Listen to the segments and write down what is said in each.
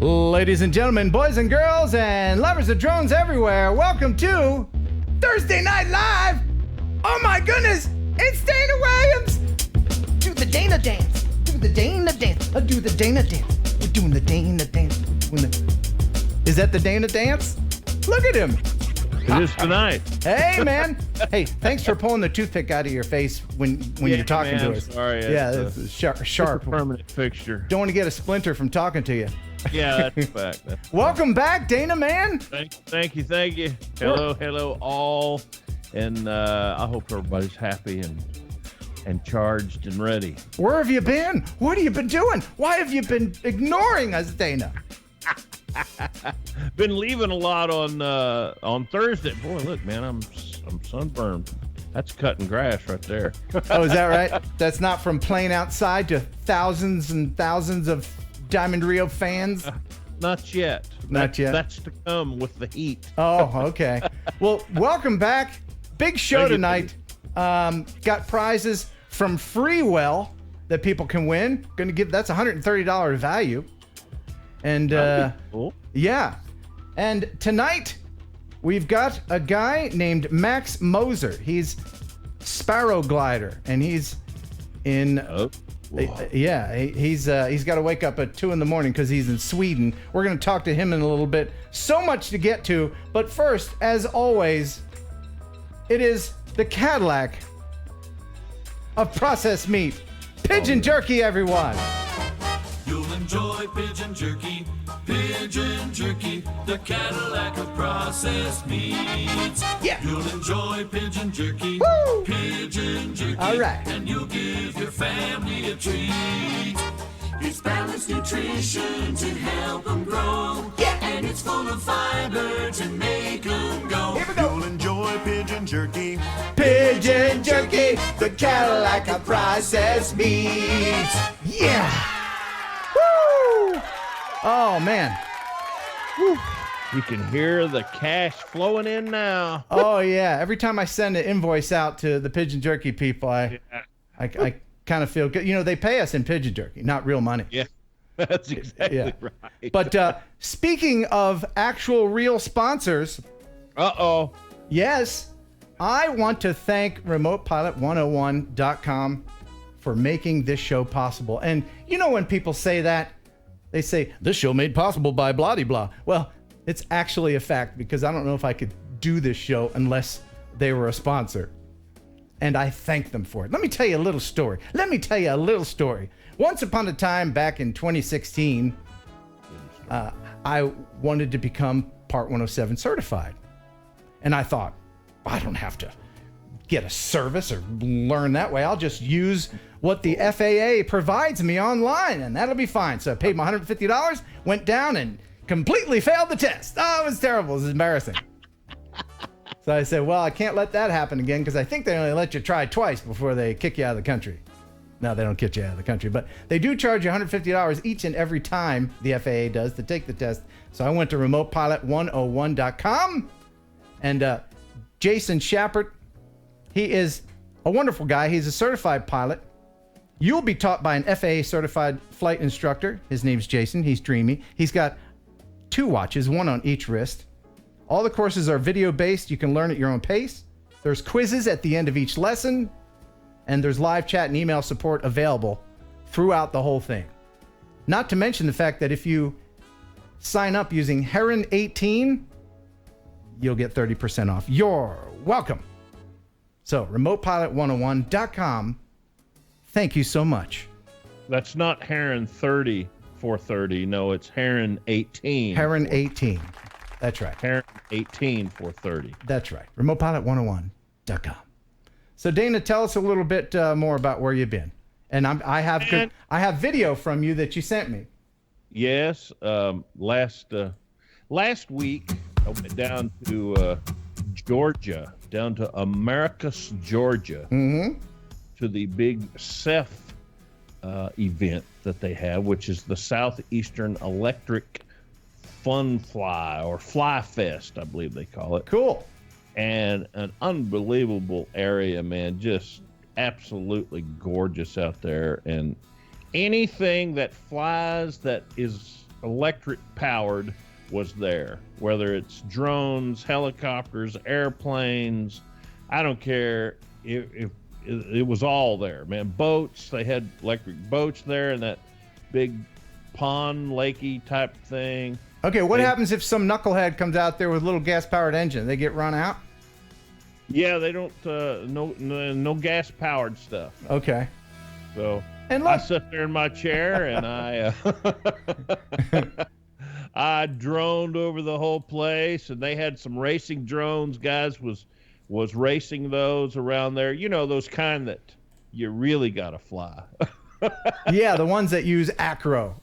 Ladies and gentlemen, boys and girls, and lovers of drones everywhere, welcome to Thursday Night Live. Oh my goodness, it's Dana Williams. Do the Dana dance. Do the Dana dance. Do the Dana dance. We're doing the Dana dance. Is that the Dana dance? Look at him. It is tonight. Hey, man. Hey, thanks for pulling the toothpick out of your face when you're talking to us. Sorry. Yeah, it's sharp. It's a permanent fixture. Don't want to get a splinter from talking to you. Yeah, that's a fact. Welcome back, Dana, man. Thank you. Hello, all. And I hope everybody's happy and charged and ready. Where have you been? What have you been doing? Why have you been ignoring us, Dana? Been leaving a lot on Thursday. Boy, look, man, I'm sunburned. That's cutting grass right there. Oh, is that right? That's not from playing outside to thousands and thousands of Diamond Rio fans? Not yet. Not yet. That's to come with the heat. Oh, okay. Well, welcome back. Big show tonight. Got prizes from Freewell that people can win. That's $130 value. And cool. Yeah. And tonight we've got a guy named Max Moser. He's SparrowGlider, and he's in he's got to wake up at 2 a.m. because he's in Sweden. We're going to talk to him in a little bit. So much to get to, but first, as always, it is the Cadillac of processed meat. Pigeon jerky, everyone. You'll enjoy pigeon jerky, the Cadillac of processed meats. Yeah. You'll enjoy pigeon jerky, Woo! pigeon jerky. All right. And you'll give your family a treat. It's balanced nutrition to help them grow. Yeah. And it's full of fiber to make them go. Here we go. You'll enjoy pigeon jerky. Pigeon jerky, the Cadillac of processed meats. Yeah. Woo! Oh, man. Woo. You can hear the cash flowing in now. Oh, yeah. Every time I send an invoice out to the pigeon jerky people, I kind of feel good. You know, they pay us in pigeon jerky, not real money. Yeah, that's exactly right. But speaking of actual real sponsors, yes, I want to thank RemotePilot101.com for making this show possible. And you know when people say that, they say, this show made possible by blah-de-blah. Well, it's actually a fact, because I don't know if I could do this show unless they were a sponsor. And I thank them for it. Let me tell you a little story. Once upon a time, back in 2016, I wanted to become Part 107 certified. And I thought, I don't have to get a service or learn that way. I'll just use what the FAA provides me online, and that'll be fine. So I paid my $150, went down, and completely failed the test. Oh, it was terrible. It was embarrassing. So I said, well, I can't let that happen again, because I think they only let you try twice before they kick you out of the country. No, they don't kick you out of the country, but they do charge you $150 each and every time the FAA does to take the test. So I went to RemotePilot101.com, and Jason Shappert, he is a wonderful guy. He's a certified pilot. You'll be taught by an FAA certified flight instructor. His name's Jason. He's dreamy. He's got 2 watches, 1 on each wrist. All the courses are video-based. You can learn at your own pace. There's quizzes at the end of each lesson, and there's live chat and email support available throughout the whole thing. Not to mention the fact that if you sign up using Heron 18, you'll get 30% off. You're welcome. So, RemotePilot101.com. Thank you so much. That's not Heron 30 430. No, it's Heron 18. Heron 18. That's right. Heron 18 430. That's right. RemotePilot101.com. So Dana, tell us a little bit more about where you've been. And I have video from you that you sent me. Yes. Last week I went down to Georgia, down to Americus, Georgia, to the big SEF event that they have, which is the Southeastern Electric Fun Fly, or Fly Fest, I believe they call it. Cool. And an unbelievable area, man. Just absolutely gorgeous out there. And anything that flies that is electric powered was there, whether it's drones, helicopters, airplanes. I don't care if it was all there, man. Boats, they had electric boats there and that big pond, lakey type thing. Okay, what happens if some knucklehead comes out there with a little gas-powered engine? They get run out? Yeah, they don't, no gas-powered stuff. Okay. So And I look, sat there in my chair and I droned over the whole place, and they had some racing drones. Guys was racing those around there. You know, those kind that you really got to fly. yeah, the ones that use acro.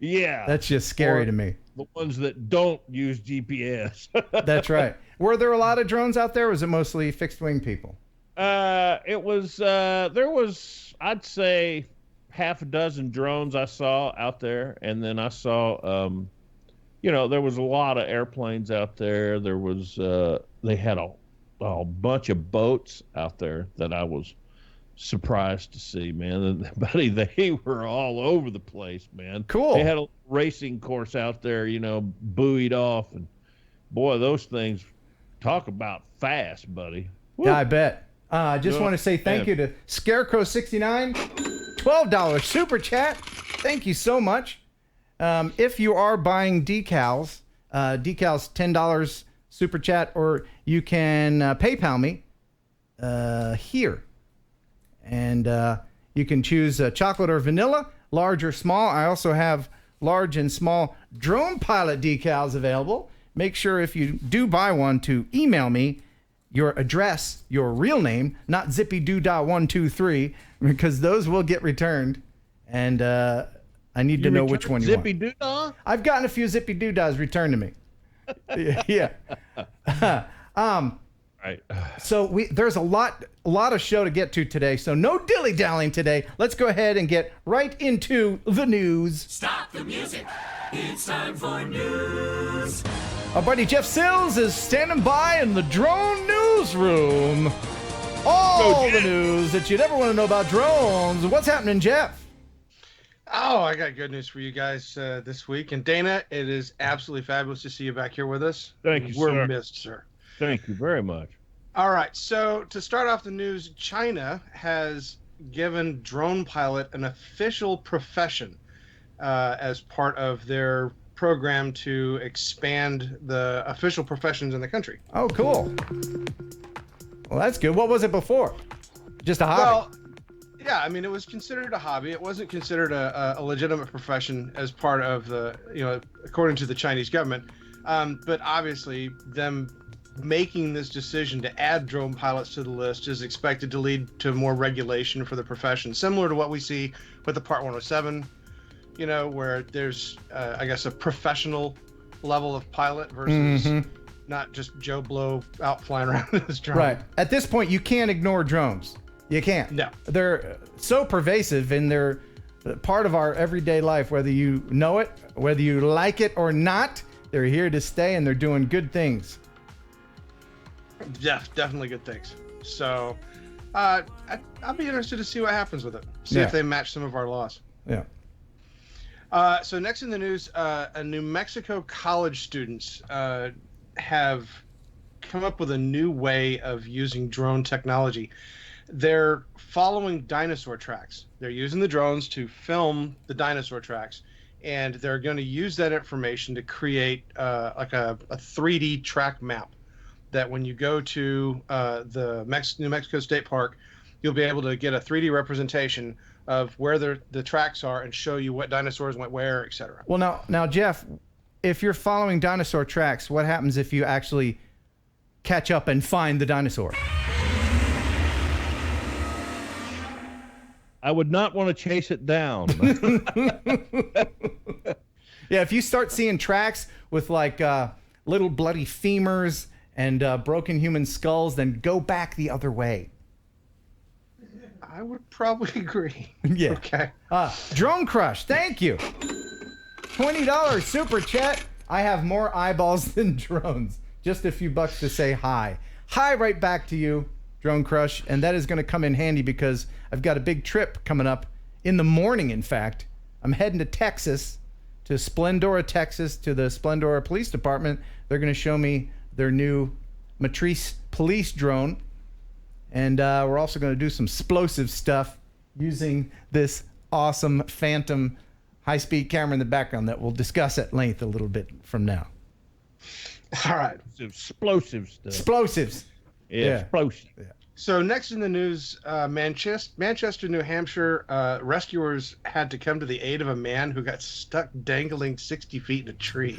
Yeah. That's just scary to me. The ones that don't use GPS. That's right. Were there a lot of drones out there, or was it mostly fixed-wing people? It was, there was, I'd say, half a dozen drones I saw out there, and then I saw, you know, there was a lot of airplanes out there. There was, they had a bunch of boats out there that I was surprised to see, man. And buddy, they were all over the place, man. Cool. They had a racing course out there, you know, buoyed off, and boy, those things, talk about fast, buddy. Woo. Yeah, I bet. I just want to say thank you to Scarecrow69, $12 super chat. Thank you so much. If you are buying decals, $10 super chat, or you can PayPal me here. And you can choose chocolate or vanilla, large or small. I also have large and small drone pilot decals available. Make sure if you do buy one to email me your address, your real name, not zippydoo.123, because those will get returned. And I need to know which one you want. Zippy Doodah? I've gotten a few zippy doodahs returned to me. Yeah. Right. So there's a lot of show to get to today. So no dilly-dallying today. Let's go ahead and get right into the news. Stop the music. It's time for news. Our buddy Jeff Sills is standing by in the drone newsroom. All the news that you'd ever want to know about drones. What's happening, Jeff? Oh, I got good news for you guys this week. And Dana, it is absolutely fabulous to see you back here with us. Thank you, We're sir. missed, sir. Thank you very much. All right. So to start off the news, China has given drone pilot an official profession as part of their program to expand the official professions in the country. Oh, cool. Well, that's good. What was it before? Just a hobby? Well, yeah, I mean, it was considered a hobby. It wasn't considered a legitimate profession as part of the, you know, according to the Chinese government. But obviously, them making this decision to add drone pilots to the list is expected to lead to more regulation for the profession, similar to what we see with the Part 107, you know, where there's, I guess, a professional level of pilot versus not just Joe Blow out flying around in his drone. Right. At this point, you can't ignore drones. You can't. No. They're so pervasive and they're part of our everyday life, whether you know it, whether you like it or not. They're here to stay and they're doing good things. Yeah, definitely good things. So I'll be interested to see what happens with it. See if they match some of our laws. Yeah. So next in the news, a New Mexico college students have come up with a new way of using drone technology. They're following dinosaur tracks. They're using the drones to film the dinosaur tracks, and they're going to use that information to create like a 3D track map that when you go to the New Mexico State Park, you'll be able to get a 3D representation of where the tracks are and show you what dinosaurs went where, etc. Well, now, Jeff, if you're following dinosaur tracks, what happens if you actually catch up and find the dinosaur? I would not want to chase it down. Yeah, if you start seeing tracks with like little bloody femurs and broken human skulls, then go back the other way. I would probably agree. Yeah. Okay. Drone Crush, thank you. $20 super chat. I have more eyeballs than drones. Just a few bucks to say hi. Hi right back to you, Drone Crush. And that is going to come in handy because I've got a big trip coming up in the morning, in fact. I'm heading to Texas to Splendora, Texas, to the Splendora Police Department. They're going to show me their new Matrice police drone. And we're also going to do some explosive stuff using this awesome Phantom high-speed camera in the background that we'll discuss at length a little bit from now. All right. Explosive stuff. Explosives. Yeah. Explosive. Yeah. So next in the news, Manchester, New Hampshire, rescuers had to come to the aid of a man who got stuck dangling 60 feet in a tree.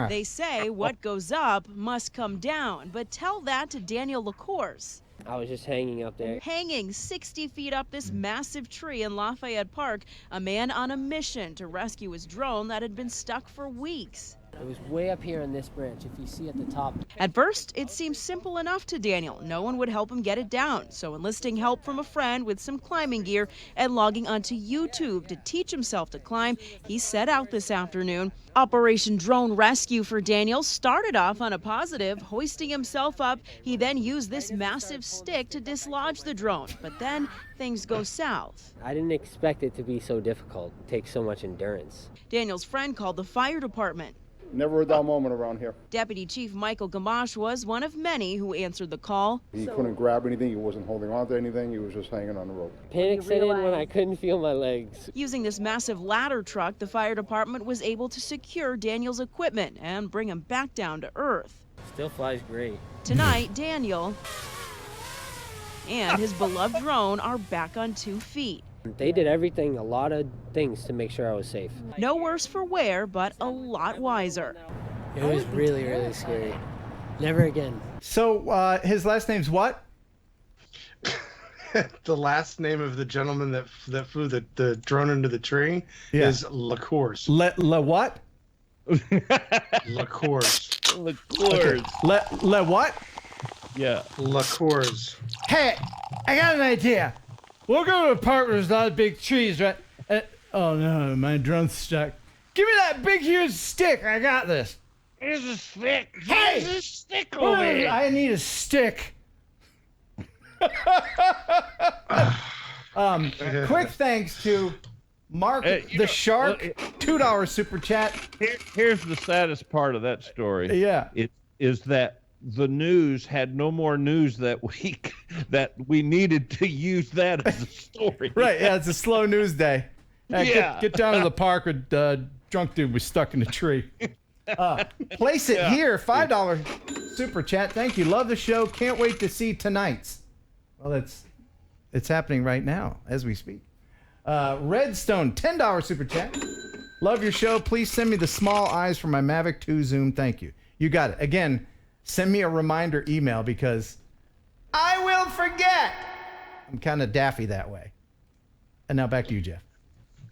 They say what goes up must come down, but tell that to Daniel LaCourse. I was just hanging up there. Hanging 60 feet up this massive tree in Lafayette Park, a man on a mission to rescue his drone that had been stuck for weeks. It was way up here on this branch, if you see at the top. At first, it seemed simple enough to Daniel. No one would help him get it down. So enlisting help from a friend with some climbing gear and logging onto YouTube to teach himself to climb, he set out this afternoon. Operation Drone Rescue for Daniel started off on a positive, hoisting himself up. He then used this massive stick to dislodge the drone. But then things go south. I didn't expect it to be so difficult. It takes so much endurance. Daniel's friend called the fire department. Never a dull moment around here. Deputy Chief Michael Gamache was one of many who answered the call. He couldn't grab anything. He wasn't holding on to anything. He was just hanging on the rope. Panic set in when I couldn't feel my legs. Using this massive ladder truck, the fire department was able to secure Daniel's equipment and bring him back down to earth. Still flies great. Tonight, Daniel and his beloved drone are back on 2 feet. They did everything, a lot of things to make sure I was safe. No worse for wear, but a lot wiser. It was really, really scary. Never again. So his last name's what? The last name of the gentleman that flew the drone into the tree is LaCourse. Le what? LaCourse. LaCourse. Le what? Yeah. LaCourse. Hey, I got an idea. We'll go to a park where there's not big trees, right? Oh no, my drone's stuck. Give me that big, huge stick. I got this. Here's a stick. Hey! Here's a stick over here. I need a stick. Quick thanks to Mark the Shark, $2 super chat. Here's the saddest part of that story. Yeah. It is that the news had no more news that week, that we needed to use that as a story. Right, yeah, it's a slow news day. Yeah. Get down to the park where drunk dude was stuck in a tree. Place it here, $5 super chat. Thank you. Love the show. Can't wait to see tonight's. Well, it's happening right now as we speak. Redstone, $10 super chat. Love your show. Please send me the small eyes for my Mavic 2 Zoom. Thank you. You got it. Again, send me a reminder email because I will forget. I'm kind of daffy that way. And now back to you, Jeff.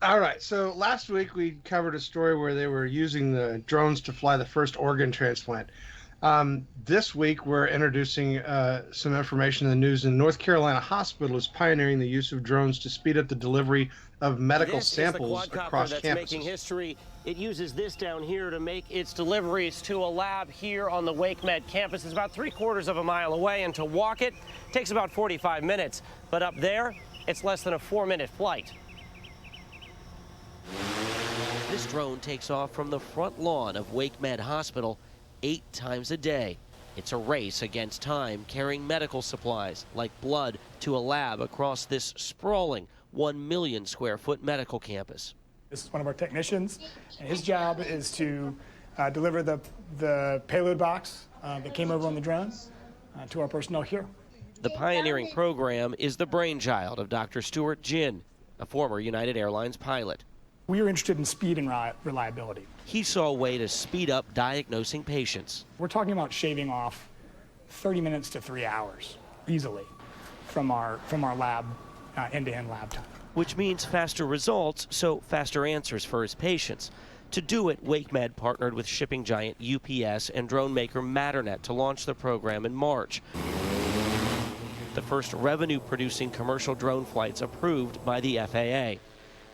All right. So last week we covered a story where they were using the drones to fly the first organ transplant. This week we're introducing some information in the news. In North Carolina Hospital is pioneering the use of drones to speed up the delivery of medical samples across that's campuses. Making history. It uses this down here to make its deliveries to a lab here on the WakeMed campus. It's about 3/4 of a mile away, and to walk it takes about 45 minutes. But up there, it's less than a 4-minute flight. This drone takes off from the front lawn of WakeMed Hospital 8 times a day. It's a race against time, carrying medical supplies like blood to a lab across this sprawling 1 million square foot medical campus. This is one of our technicians, and his job is to deliver the payload box that came over on the drone to our personnel here. The pioneering program is the brainchild of Dr. Stuart Jin, a former United Airlines pilot. We are interested in speed and reliability. He saw a way to speed up diagnosing patients. We're talking about shaving off 30 minutes to 3 hours easily from our lab, end-to-end lab time. Which means faster results, so faster answers for his patients. To do it, WakeMed partnered with shipping giant UPS and drone maker Matternet to launch the program in March. The first revenue-producing commercial drone flights approved by the FAA.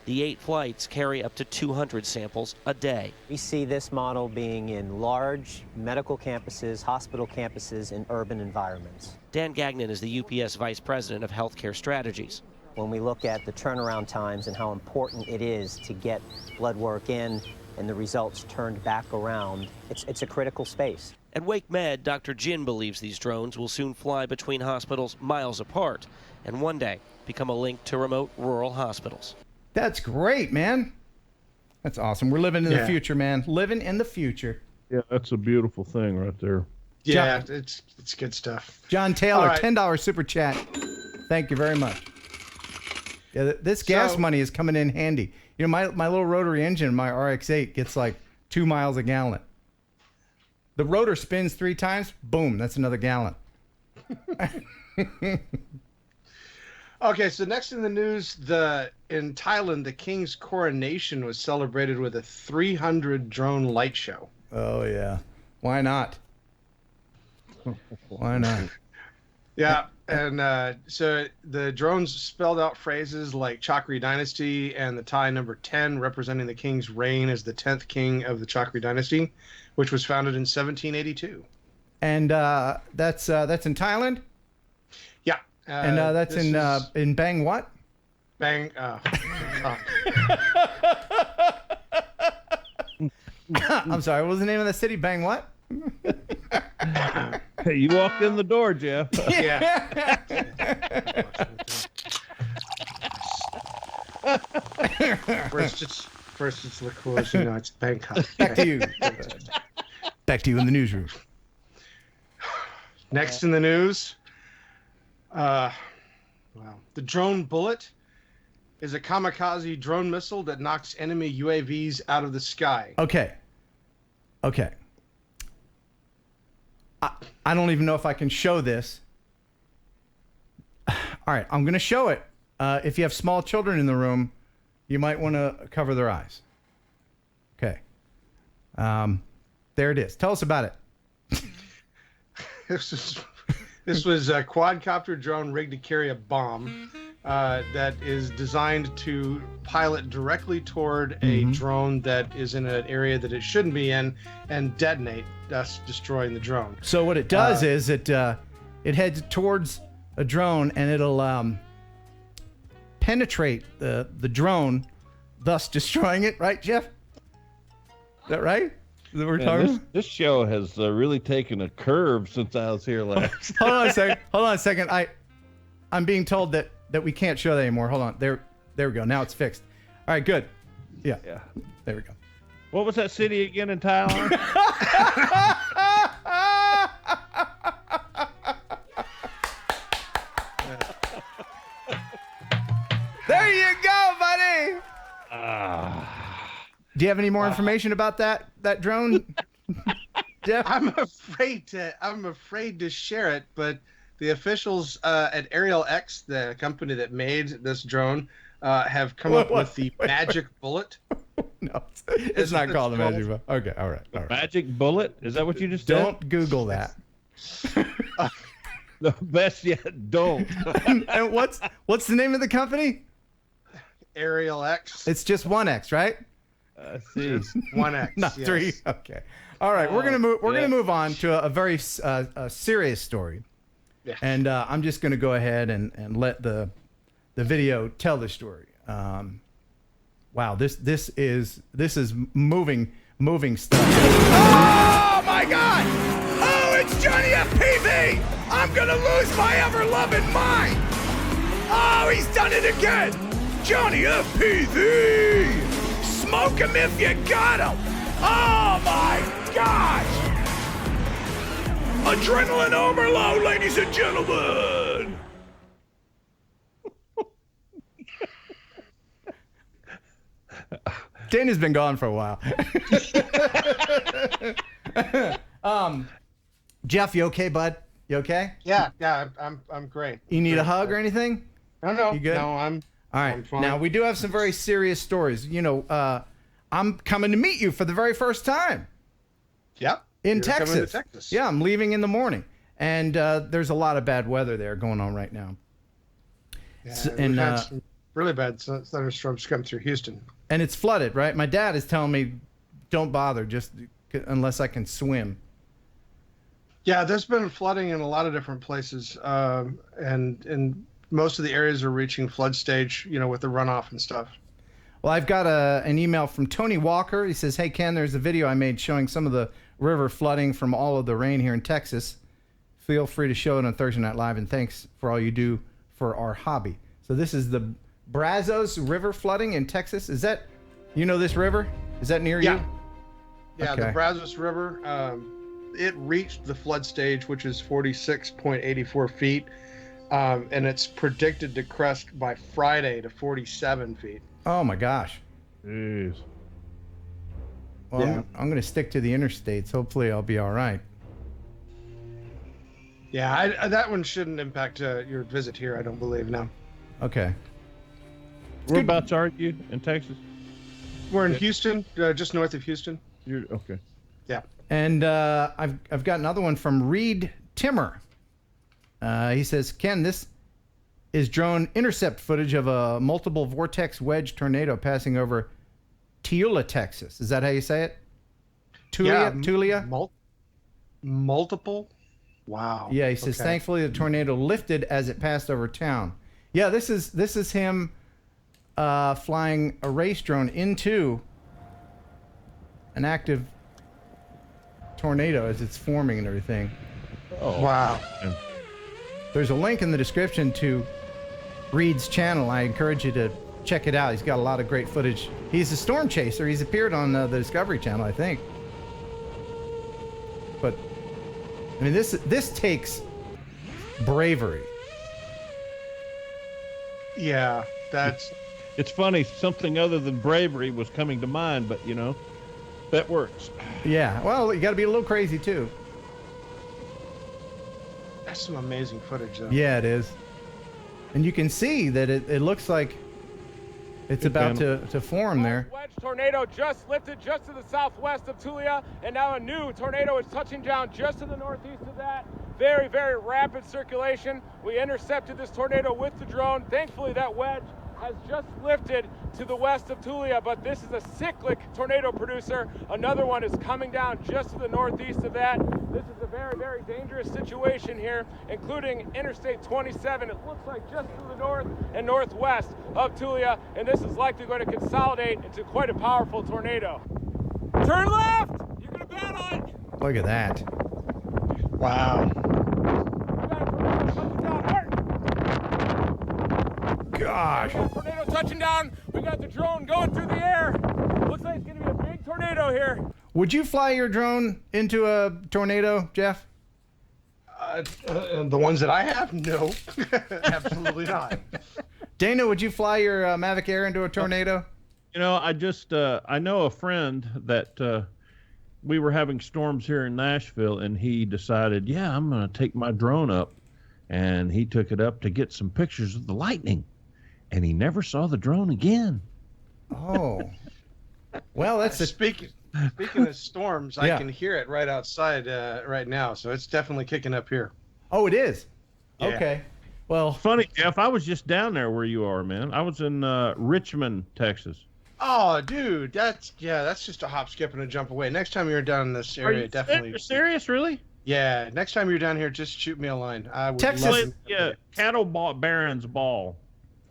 The 8 flights carry up to 200 samples a day. We see this model being in large medical campuses, hospital campuses, and urban environments. Dan Gagnon is the UPS Vice President of Healthcare Strategies. When we look at the turnaround times and how important it is to get blood work in and the results turned back around. It's a critical space. At Wake Med, Dr. Jin believes these drones will soon fly between hospitals miles apart and one day become a link to remote rural hospitals. That's great, man. That's awesome. We're living in the future, man. Living in the future. Yeah, that's a beautiful thing right there. Yeah, it's good stuff. John Taylor, All right. $10 super chat. Thank you very much. Yeah, this gas money is coming in handy. You know, my little rotary engine, my RX-8, gets like 2 miles a gallon. The rotor spins 3 times, boom, that's another gallon. Okay, so next in the news, in Thailand, the king's coronation was celebrated with a 300 drone light show. Oh yeah, why not? Why not? Yeah, and so the drones spelled out phrases like Chakri Dynasty and the Thai number 10, representing the king's reign as the 10th king of the Chakri Dynasty, which was founded in 1782. And that's in Thailand. Yeah, And that's in Bang what? Bang. I'm sorry. What was the name of the city? Bang what? Hey, you walked in the door, Jeff. Yeah. First it's liqueurs, it's Bangkok. Back to you. Back to you in the newsroom. Next in the news, the drone bullet is a kamikaze drone missile that knocks enemy UAVs out of the sky. Okay. I don't even know if I can show this. All right, I'm going to show it. If you have small children in the room, you might want to cover their eyes. Okay. There it is. Tell us about it. This was a quadcopter drone rigged to carry a bomb that is designed to pilot directly toward a drone that is in an area that it shouldn't be in and detonate, thus destroying the drone. So what it does is it heads towards a drone and it'll penetrate the drone, thus destroying it. Right, Jeff? Is that right? Is that what we're talking about? This show has really taken a curve since I was here last. Hold on a second. I'm being told that we can't show that anymore. Hold on. There we go. Now it's fixed. All right, good. Yeah. There we go. What was that city again in Thailand? There you go, buddy. Do you have any more information about that drone, Jeff? I'm afraid to share it, but the officials at Aerial X, the company that made this drone, have come up with the magic bullet. No, it's not called the magic bullet. Okay, all right. Magic bullet? Is that what you just said? Don't Google that. The best yet, don't. And what's the name of the company? Aerial X. It's just 1X, right? See. 1X. Not yes. 3. Okay. All right, we're gonna move on to a very serious story. Yeah. And I'm just gonna go ahead and let the video tell the story. Wow, this is moving stuff. Oh my God! Oh, it's Johnny FPV! I'm gonna lose my ever-loving mind! Oh, he's done it again! Johnny FPV! Smoke him if you got him! Oh my gosh! Adrenaline overload, ladies and gentlemen! Dana's been gone for a while. Jeff, you okay, bud? You okay? Yeah, I'm great. You need a hug or anything? No. You good? No, I'm. All right. I'm fine. Now we do have some very serious stories. You know, I'm coming to meet you for the very first time. Yep. In You're coming to Texas. Texas. Yeah, I'm leaving in the morning, and there's a lot of bad weather there going on right now. Yeah, and we've had some really bad thunderstorms come through Houston. And it's flooded, right? My dad is telling me, don't bother, just unless I can swim. Yeah, there's been flooding in a lot of different places, and most of the areas are reaching flood stage, with the runoff and stuff. Well, I've got an email from Tony Walker. He says, hey, Ken, there's a video I made showing some of the river flooding from all of the rain here in Texas. Feel free to show it on Thursday Night Live, and thanks for all you do for our hobby. So this is the Brazos River flooding in Texas. Is that, you know this river? Is that near you? Yeah, Okay. the Brazos River, it reached the flood stage, which is 46.84 feet, and it's predicted to crest by Friday to 47 feet. Oh, my gosh. Jeez. Well, Yeah. I'm going to stick to the interstates. Hopefully I'll be all right. Yeah, that one shouldn't impact your visit here, I don't believe, no. Okay. Whereabouts are you in Texas? We're in Houston, just north of Houston. You're okay. Yeah. And I've got another one from Reed Timmer. He says, Ken, this is drone intercept footage of a multiple vortex wedge tornado passing over Tula, Texas. Is that how you say it? Tulia? Multiple? Wow. Yeah, he says, thankfully the tornado lifted as it passed over town. Yeah, this is him flying a race drone into an active tornado as it's forming and everything. Oh, wow. There's a link in the description to Reed's channel. I encourage you to check it out. He's got a lot of great footage. He's a storm chaser. He's appeared on the Discovery Channel, I think. But I mean, this takes bravery. Yeah, that's... It's funny, something other than bravery was coming to mind, but, you know, that works. Yeah, well, you got to be a little crazy, too. That's some amazing footage, though. Yeah, it is. And you can see that it looks like it's about to form there. Wedge tornado just lifted just to the southwest of Tulia, and now a new tornado is touching down just to the northeast of that. Very, very rapid circulation. We intercepted this tornado with the drone. Thankfully, that wedge has just lifted to the west of Tulia, but this is a cyclic tornado producer. Another one is coming down just to the northeast of that. This is a very, very dangerous situation here, including Interstate 27. It looks like just to the north and northwest of Tulia, and this is likely going to consolidate into quite a powerful tornado. Turn left! You're going to bat on it! Look at that. Wow. Gosh. Tornado touching down. We got the drone going through the air. Looks like it's going to be a big tornado here. Would you fly your drone into a tornado, Jeff? The ones that I have, no. Absolutely not. Dana, would you fly your Mavic Air into a tornado? You know, I know a friend that we were having storms here in Nashville, and he decided, yeah, I'm going to take my drone up. And he took it up to get some pictures of the lightning. And he never saw the drone again. Oh. Well, that's Speaking of storms, Yeah. I can hear it right outside right now, so it's definitely kicking up here. Oh, it is? Yeah. Okay. Well, Funny, Jeff, I was just down there where you are, man. I was in Richmond, Texas. Oh, dude, that's just a hop, skip, and a jump away. Next time you're down in this area, definitely. You're serious, really? Yeah, next time you're down here, just shoot me a line. I would Texas- love Yeah, Cattle Baron's Ball.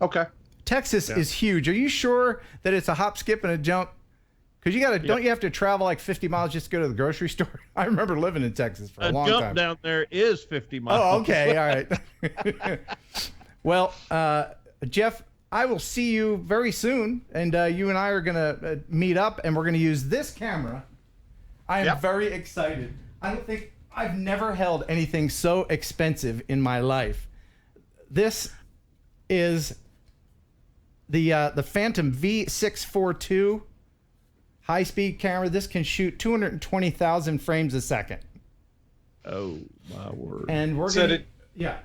Okay. Texas is huge. Are you sure that it's a hop, skip, and a jump? Because don't you have to travel like 50 miles just to go to the grocery store? I remember living in Texas for a long jump time. down there is 50 miles. Oh, okay. All right. Well, Jeff, I will see you very soon, and you and I are going to meet up, and we're going to use this camera. I am very excited. I've never held anything so expensive in my life. This is the Phantom V642 high-speed camera. This can shoot 220,000 frames a second. Oh, my word. And we're So going to...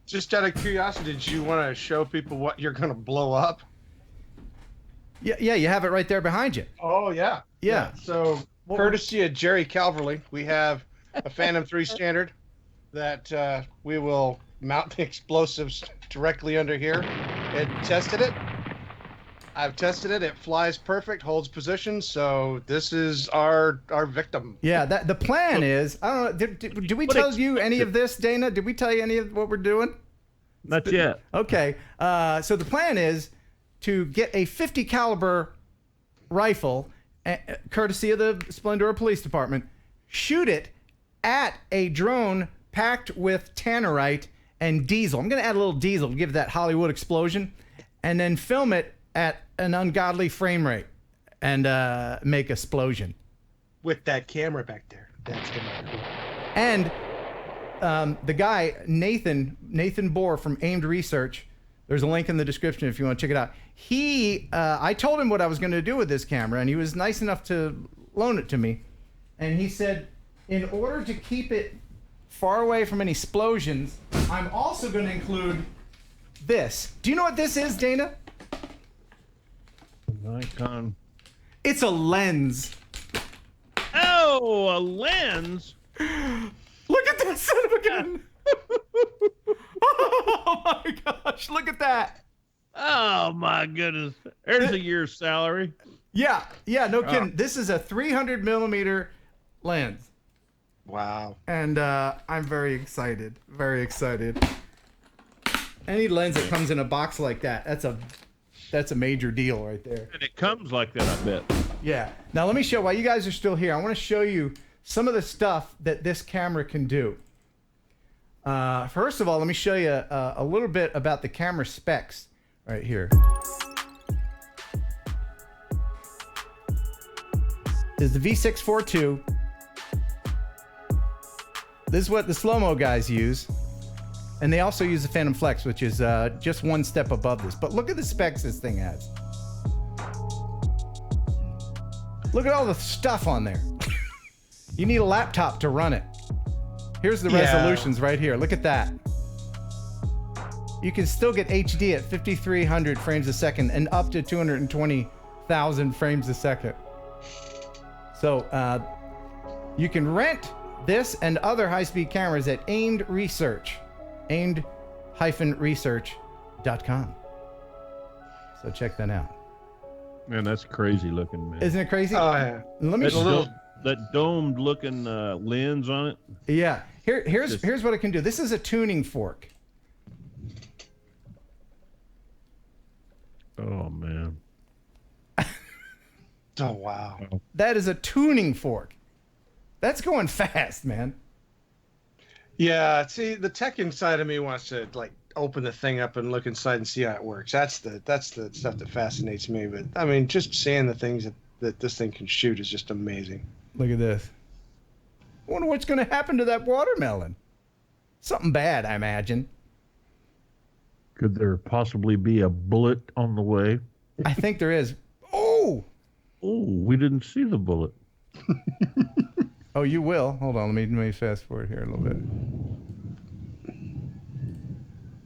Just out of curiosity, did you want to show people what you're going to blow up? Yeah, you have it right there behind you. Oh, yeah. Yeah. So, courtesy of Jerry Calverley, we have a Phantom 3 standard that we will mount the explosives directly under here. It tested it. I've tested it. It flies perfect, holds position. So this is our victim. Yeah, the plan is, I don't know, did we tell you any of this, Dana? Did we tell you any of what we're doing? Not yet. Okay. So the plan is to get a 50 caliber rifle, courtesy of the Splendora Police Department, shoot it at a drone packed with tannerite and diesel. I'm going to add a little diesel to give that Hollywood explosion, and then film it at an ungodly frame rate and make explosion. With that camera back there. That's going to be cool. And the guy, Nathan Bohr from Aimed Research, there's a link in the description if you want to check it out. I told him what I was going to do with this camera, and he was nice enough to loan it to me. And he said, in order to keep it far away from any explosions, I'm also going to include this. Do you know what this is, Dana? Nikon. It's a lens. Oh, a lens? Look at that son of a gun. Oh my gosh, look at that. Oh my goodness. There's a year's salary. Yeah, no kidding. This is a 300 millimeter lens. Wow. And I'm very excited. Very excited. Any lens that comes in a box like that, that's a major deal right there. And it comes like that, I bet. Yeah. Now let me show, while you guys are still here, I want to show you some of the stuff that this camera can do. First of all, let me show you a little bit about the camera specs right here. This is the V642. This is what the slow-mo guys use. And they also use the Phantom Flex, which is just one step above this. But look at the specs this thing has. Look at all the stuff on there. You need a laptop to run it. Here's the resolutions right here. Look at that. You can still get HD at 5,300 frames a second and up to 220,000 frames a second. So you can rent this and other high-speed cameras at Aimed Research. aimed-research.com. So check that out. Man, that's crazy looking, man. Isn't it crazy? Oh, yeah. Let me that domed looking lens on it. Yeah. Here's what it can do. This is a tuning fork. Oh man. Oh wow. That is a tuning fork. That's going fast, man. Yeah, see, the tech inside of me wants to like open the thing up and look inside and see how it works. That's the stuff that fascinates me. But I mean, just seeing the things that this thing can shoot is just amazing. Look at this. I wonder what's going to happen to that watermelon. Something bad, I imagine. Could there possibly be a bullet on the way? I think there is. Oh! Oh, we didn't see the bullet. Oh, you will. Hold on. Let me fast forward here a little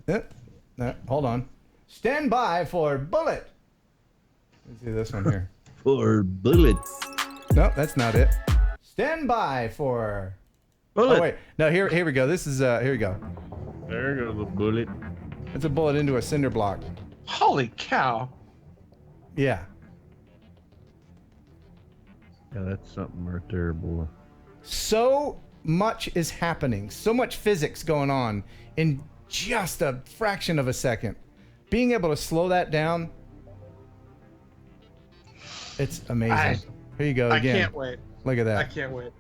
bit. Hold on. Stand by for bullet. Let's see this one here. For bullet. No, that's not it. Stand by for bullet. Oh wait. No, here we go. This is here we go. There goes the bullet. It's a bullet into a cinder block. Holy cow. Yeah. Yeah, that's something right there, boy. So much is happening. So much physics going on in just a fraction of a second. Being able to slow that down, it's amazing. Here you go again. I can't wait. Look at that. I can't wait.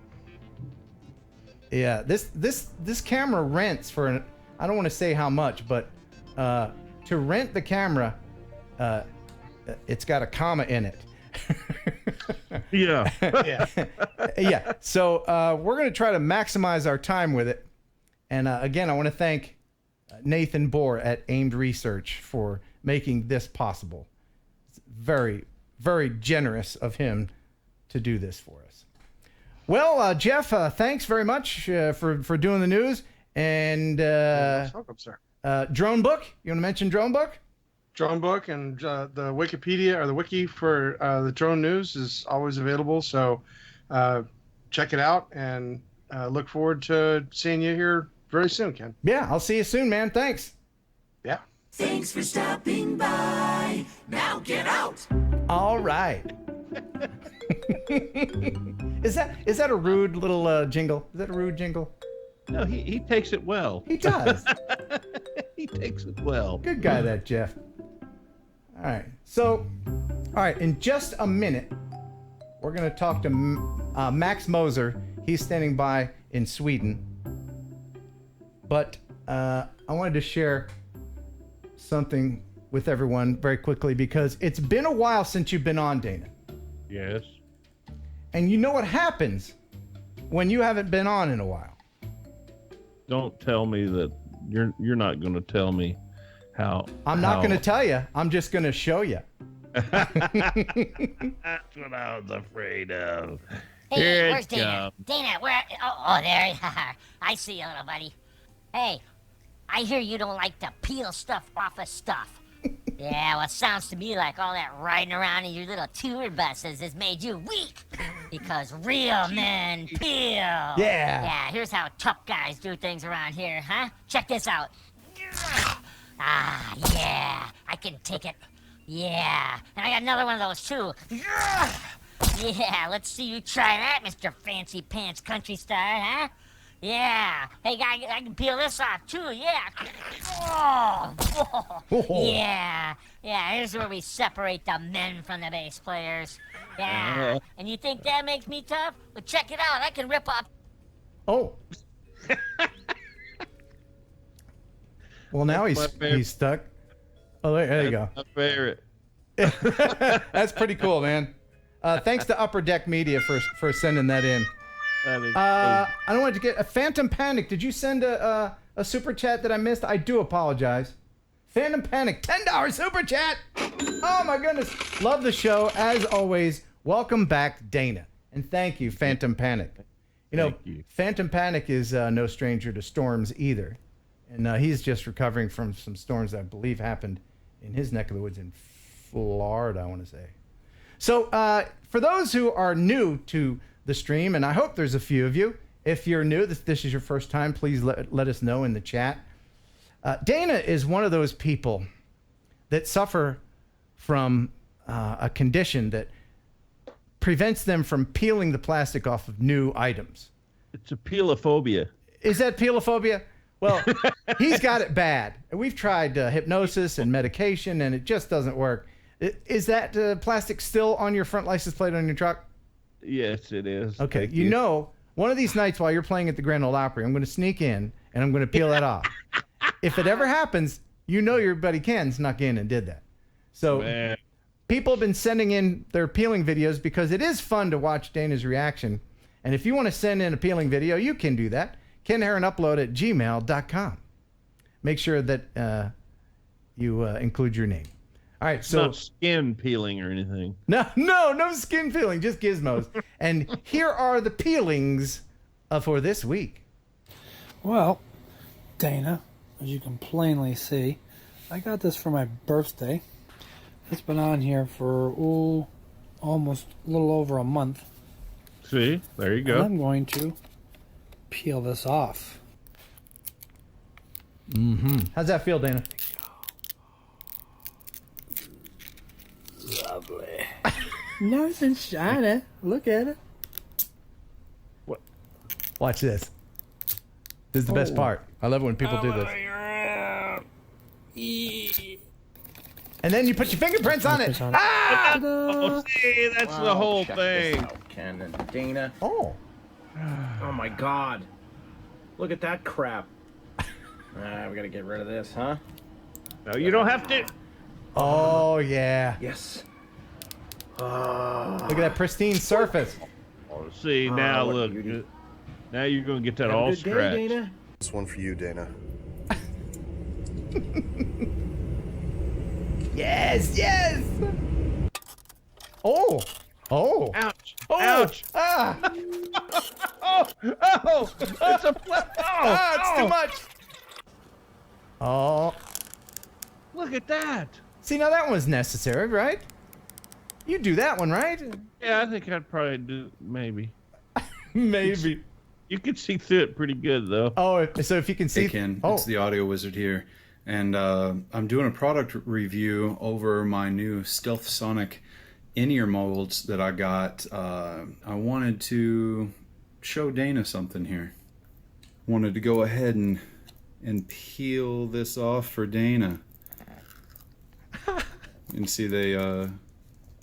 Yeah, this camera rents for I don't want to say how much, but to rent the camera, it's got a comma in it. Yeah. Yeah. So we're going to try to maximize our time with it. And again, I want to thank Nathan Bohr at Aimed Research for making this possible. It's very, very generous of him to do this for us. Well, Jeff, thanks very much for doing the news. And welcome, sir. Drone Book. You want to mention Drone Book? Drone Book and the Wikipedia or the wiki for the drone news is always available. So check it out and look forward to seeing you here very soon, Ken. Yeah, I'll see you soon, man. Thanks. Yeah. Thanks for stopping by. Now get out. All right. Is that a rude little jingle? Is that a rude jingle? No, he takes it well. He does. He takes it well. Good guy, that Jeff. All right. So, all right. In just a minute, we're going to talk to Max Moser. He's standing by in Sweden. But I wanted to share something with everyone very quickly because it's been a while since you've been on, Dana. Yes. And you know what happens when you haven't been on in a while. Don't tell me that you're not going to tell me how. I'm not going to tell you. I'm just going to show you. That's what I was afraid of. Hey, Here where's it Dana? comes. Dana, where? Oh, there you are. I see you, little buddy. Hey, I hear you don't like to peel stuff off of stuff. Yeah, well, it sounds to me like all that riding around in your little tour buses has made you weak. Because real men peel. Yeah. Yeah, here's how tough guys do things around here, huh? Check this out. Ah, yeah, I can take it. Yeah, and I got another one of those too. Yeah, let's see you try that, Mr. Fancy Pants Country Star, huh? Yeah. Hey, I can peel this off too. Yeah. Oh. Yeah. Yeah. Here's where we separate the men from the bass players. Yeah. And you think that makes me tough? Well, check it out. I can rip off. Oh. Well, now he's stuck. Oh, there you go. My favorite. That's pretty cool, man. Thanks to Upper Deck Media for sending that in. I don't want to get a Phantom Panic. Did you send a super chat that I missed? I do apologize. Phantom Panic, $10 super chat. Oh my goodness. Love the show. As always, welcome back, Dana. And thank you, Phantom Panic. You know, Phantom Panic is no stranger to storms either. And he's just recovering from some storms that I believe happened in his neck of the woods in Florida, I want to say. So for those who are new to the stream, and I hope there's a few of you. If you're new, this is your first time, please let us know in the chat. Dana is one of those people that suffer from a condition that prevents them from peeling the plastic off of new items. It's a peelophobia. Is that peelophobia? Well, he's got it bad. We've tried hypnosis and medication, and it just doesn't work. Is that plastic still on your front license plate on your truck? Yes, it is. Okay, you know, one of these nights while you're playing at the Grand Ole Opry, I'm going to sneak in and I'm going to peel that off. If it ever happens, you know your buddy Ken snuck in and did that. So people have been sending in their peeling videos because it is fun to watch Dana's reaction. And if you want to send in a peeling video, you can do that. KenHeronUpload@gmail.com. Make sure that you include your name. All right, so not skin peeling or anything. No skin peeling, just gizmos. And here are the peelings for this week. Well, Dana, as you can plainly see, I got this for my birthday. It's been on here for almost a little over a month. See, there you go. And I'm going to peel this off. How's that feel, Dana? Lovely. Nice and shiny. Look at it. What? Watch this. This is the best part. I love it when people do this. And then you put your fingerprints on it. Ah! Oh, see, that's the whole thing. Ken and Dana. Oh. Oh my God. Look at that crap. We gotta get rid of this, huh? No, you don't have to. Oh, yeah. Yes. Look at that pristine surface. Oh, see, now look. Now you're going to get that Have a all good day, scratched. Dana. This one for you, Dana. Yes, yes. Oh. Ouch. Oh. Ouch. Ah. Oh, it's a it's too much. Oh. Look at that. See, now that was necessary, right? You do that one, right? Yeah, I think I'd probably do, maybe. Maybe. You could see through it pretty good, though. Oh, so if you can see... Hey, Ken, it's the Audio Wizard here. And I'm doing a product review over my new Stealth Sonic in-ear molds that I got. I wanted to show Dana something here. Wanted to go ahead and peel this off for Dana. You can see they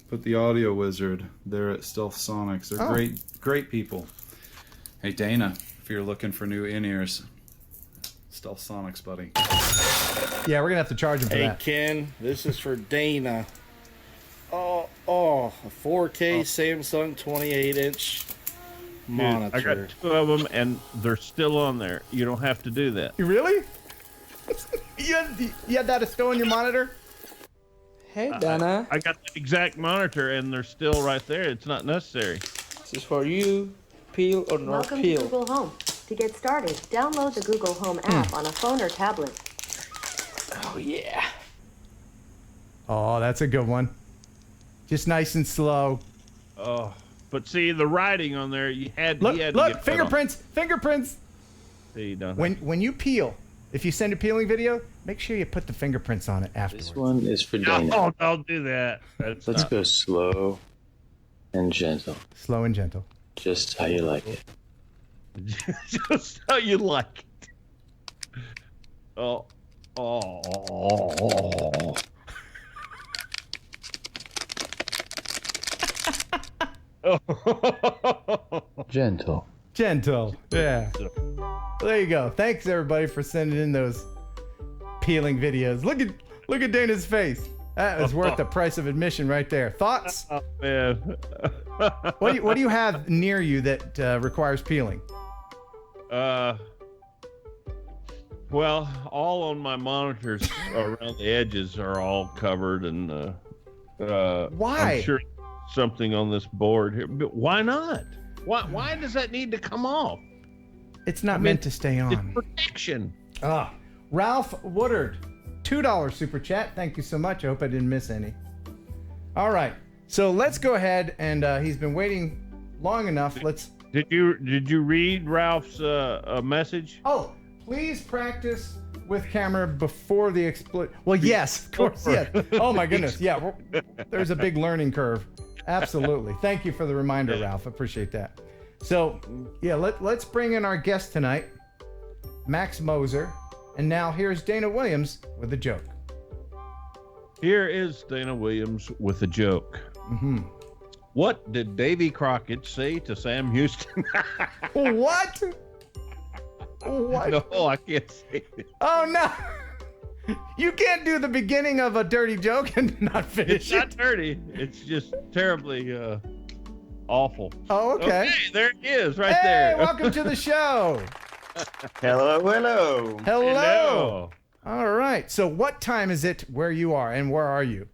put the audio wizard there at Stealth Sonics. They're great people. Hey Dana, if you're looking for new in-ears, Stealth Sonics, buddy. Yeah, we're gonna have to charge him for that. Hey Ken, this is for Dana. A 4K Samsung 28-inch monitor. I got 2 of them, and they're still on there. You don't have to do that. You really? you had that still on your monitor? Hey, Dana. I got the exact monitor, and they're still right there. It's not necessary. This is for you. Peel or not Welcome peel. to Google Home. To get started, download the Google Home app on a phone or tablet. Oh, yeah. Oh, that's a good one. Just nice and slow. Oh, but see the writing on there. You had look, to look, get fingerprints. See, when you peel, if you send a peeling video, make sure you put the fingerprints on it afterwards. This one is for Dana. Oh, don't do that. Let's go slow and gentle. Slow and gentle. Just how you like it. Just how you like it. Oh. Gentle. Yeah. There you go. Thanks everybody for sending in those peeling videos. Look at Dana's face. That was worth the price of admission right there. Thoughts? Oh, man. What do you have near you that requires peeling? Well, all on my monitors around the edges are all covered, and why? I'm sure something on this board here. But why not? Why does that need to come off? It's not meant to stay on. It's protection. Ralph Woodard, $2 super chat. Thank you so much. I hope I didn't miss any. All right, so let's go ahead, and he's been waiting long enough. Did you read Ralph's message? Oh, please practice with camera before the exploit. Well, yes, of course, yes. Oh my goodness, yeah. There's a big learning curve. Absolutely. Thank you for the reminder, Ralph. I appreciate that. So, yeah, let's bring in our guest tonight, Max Moser. And now here's Dana Williams with a joke. Here is Dana Williams with a joke. Mm-hmm. What did Davy Crockett say to Sam Houston? What? What? No, I can't say it. Oh, no. You can't do the beginning of a dirty joke and not finish It's not dirty. It's just terribly awful. Oh, okay. There it is, right Hey, there. welcome to the show. Hello. All right. So what time is it where you are, and where are you?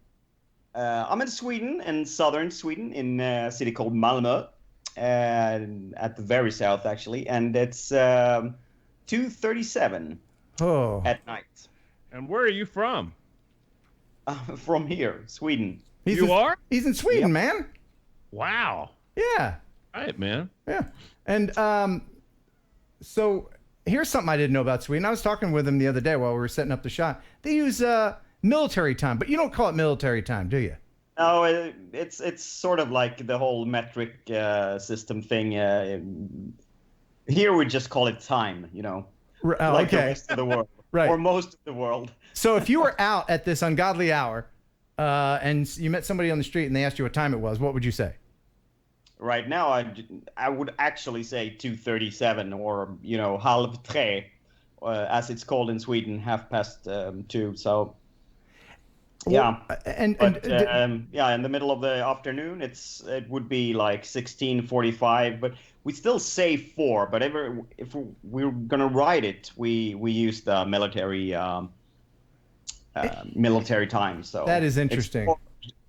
I'm in Sweden, in southern Sweden, in a city called Malmö, at the very south, actually. And it's 2:37 at night. And where are you from? From here, Sweden. He's in Sweden, man. Wow. Yeah. All right, man. Yeah. And so here's something I didn't know about Sweden. I was talking with them the other day while we were setting up the shot. They use military time, but you don't call it military time, do you? No, it's sort of like the whole metric system thing. Here we just call it time, like the rest of the world, Right. or most of the world. So if you were out at this ungodly hour and you met somebody on the street and they asked you what time it was, what would you say? Right now, I would actually say 2:37 or halv tre, as it's called in Sweden, 2:30. So yeah, in the middle of the afternoon, it would be like 16:45. But we still say 4. But if we're gonna write it, we use the military time. So that is interesting.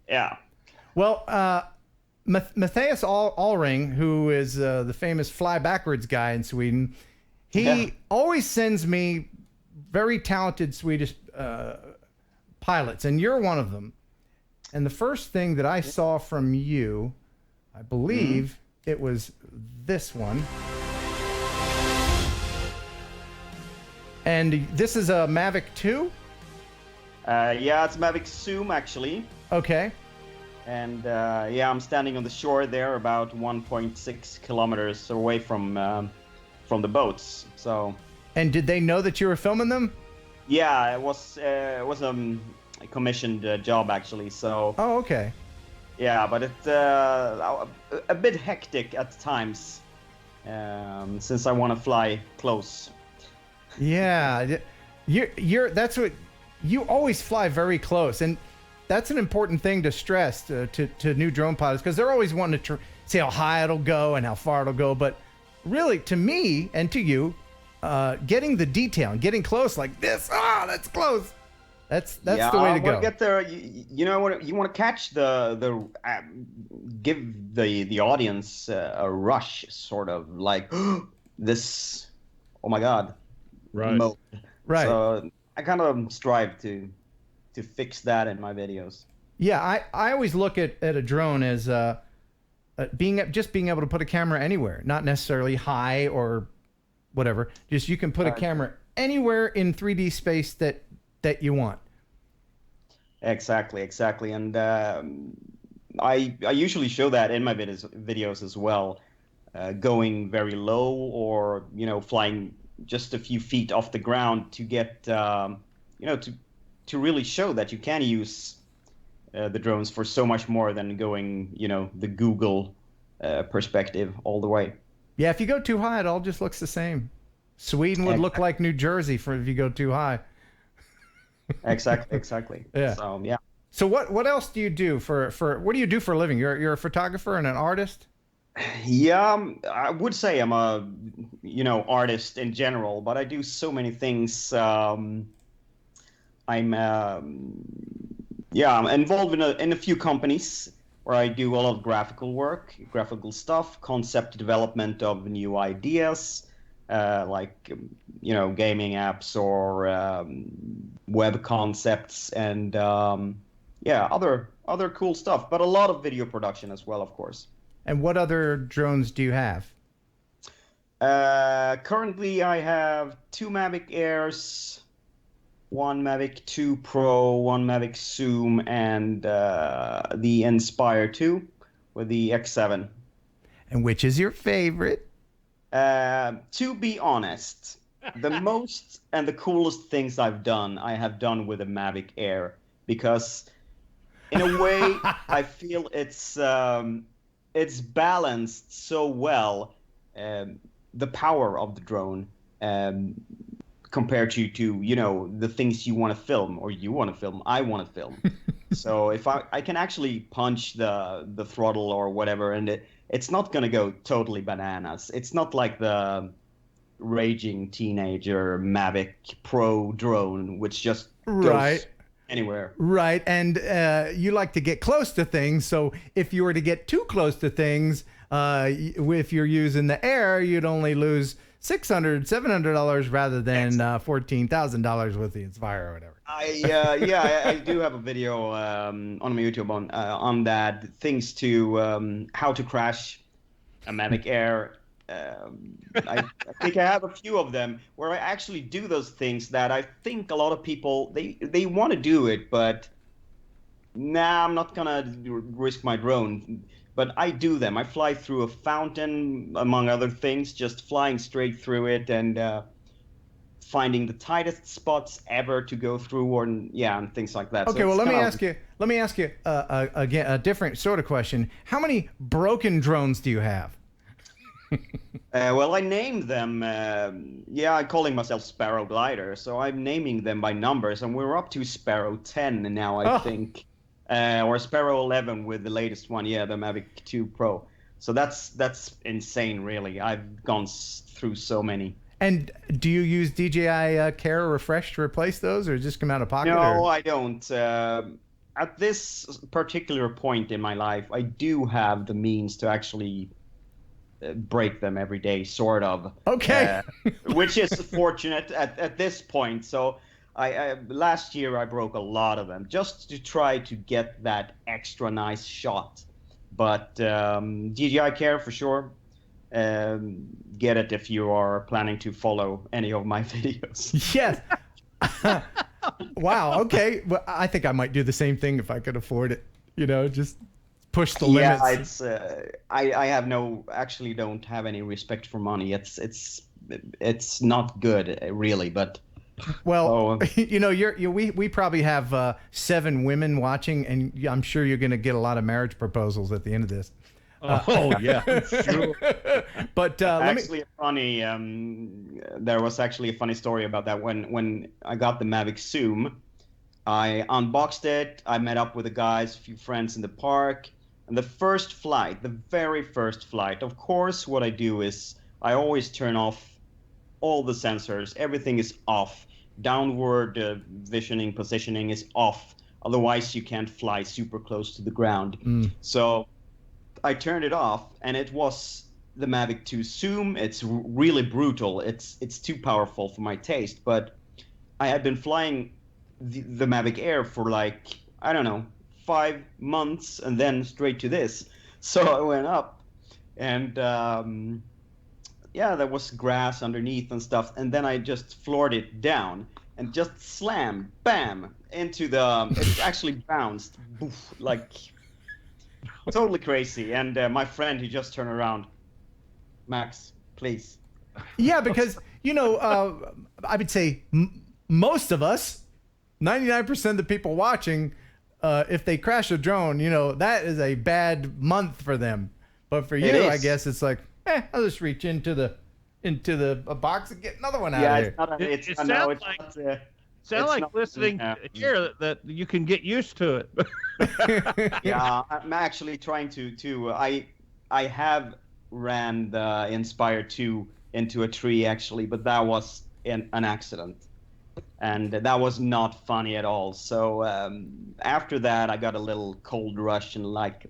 Yeah. Well, Matthias Allring, who is the famous fly backwards guy in Sweden, he always sends me very talented Swedish pilots, and you're one of them. And the first thing that I saw from you, I believe it was this one. And this is a Mavic 2? Yeah, it's Mavic Zoom, actually. Okay. And I'm standing on the shore there, about 1.6 kilometers away from the boats. So. And did they know that you were filming them? Yeah, it was commissioned job actually. So. Oh, okay. Yeah, but it's a bit hectic at times, since I want to fly close. Yeah, that's what you always fly very close, and that's an important thing to stress to new drone pilots, because they're always wanting to see how high it'll go and how far it'll go. But really, to me and to you, getting the detail and getting close like this, that's close. That's the way to go. Get there. You know what? You want to catch give the audience a rush, sort of like this. Oh my God! Right. Mode. Right. So I kind of strive to fix that in my videos. Yeah, I always look at a drone as being able to put a camera anywhere, not necessarily high or whatever. Just you can put a camera anywhere in 3D space that you want. Exactly, and I usually show that in my videos as well, going very low or flying just a few feet off the ground to get to really show that you can use the drones for so much more than going the Google perspective all the way. Yeah, if you go too high, it all just looks the same. Sweden would look like New Jersey if you go too high. Exactly. Yeah. So yeah. So what else do you do for what do you do for a living? You're a photographer and an artist? Yeah, I would say I'm a artist in general, but I do so many things. I'm involved in a few companies where I do a lot of graphical stuff, concept development of new ideas, like gaming apps or web concepts and other cool stuff, but a lot of video production as well, of course. And what other drones do you have? Currently I have 2 Mavic Airs, 1 Mavic 2 Pro, 1 Mavic Zoom, and the Inspire 2 with the X7. And which is your favorite? To be honest, the most and the coolest things I have done with a Mavic Air, because in a way I feel it's balanced so well, the power of the drone compared to the things you want to film, I want to film. So if I can actually punch the throttle or whatever, and it's not going to go totally bananas. It's not like the raging teenager Mavic Pro drone, which just goes anywhere. Right. And you like to get close to things. So if you were to get too close to things, if you're using the Air, you'd only lose $600, $700 rather than $14,000 with the Inspire or whatever. I do have a video on my YouTube on that, things to how to crash a Mavic Air. I think I have a few of them where I actually do those things that I think a lot of people they want to do it, but I'm not gonna risk my drone. But I do them. I fly through a fountain, among other things, just flying straight through it and finding the tightest spots ever to go through, and things like that. Okay, so well, let me ask you again a different sort of question. How many broken drones do you have? Well, I named them. I'm calling myself SparrowGlider, so I'm naming them by numbers, and we're up to Sparrow 10 now, I think. Or Sparrow 11 with the latest one, the Mavic 2 Pro. So that's insane, really. I've gone through so many. And do you use DJI Care or Refresh to replace those, or just come out of pocket? No, I don't. At this particular point in my life, I do have the means to actually break them every day, sort of. Okay. Which is fortunate at this point. So I last year I broke a lot of them just to try to get that extra nice shot. But DJI Care for sure. Get it if you are planning to follow any of my videos. Yes. Wow. Okay. Well, I think I might do the same thing if I could afford it. Just push the limits. Yeah, it's I have actually don't have any respect for money. It's not good really, but Well, you know, we probably have 7 women watching, and I'm sure you're going to get a lot of marriage proposals at the end of this. Yeah, sure. But actually, there was actually a funny story about that. When I got the Mavic Zoom, I unboxed it. I met up with the guys, a few friends in the park, and the very first flight. Of course, what I do is I always turn off all the sensors. Everything is off. Downward visioning, positioning is off. Otherwise, you can't fly super close to the ground. So I turned it off, and it was the Mavic 2 Zoom. It's really brutal. It's too powerful for my taste. But I had been flying the Mavic Air for like, I don't know, 5 months, and then straight to this. So I went up, and there was grass underneath and stuff, and then I just floored it down and just slammed, bam, into the. It actually bounced, boof, like totally crazy. And my friend, he just turned around. Max, please. Yeah, because you know, I would say most of us, 99% of the people watching, if they crash a drone, you know, that is a bad month for them. But for you, I guess it's like, I'll just reach into the box and get another one out of here. It sounds like listening here that you can get used to it. Yeah, I'm actually trying to. I have ran the Inspire 2 into a tree actually, but that was an accident, and that was not funny at all. So after that, I got a little cold rush and like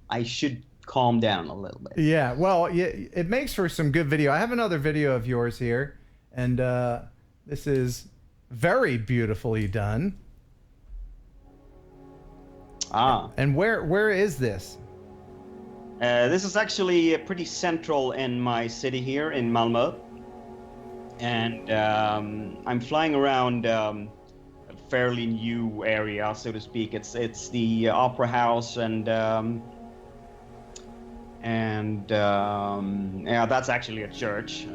I should calm down a little bit. Yeah, well, it makes for some good video. I have another video of yours here, and this is very beautifully done. And where is this? This is actually pretty central in my city here in Malmö, and I'm flying around a fairly new area, so to speak. It's the Opera House, and that's actually a church.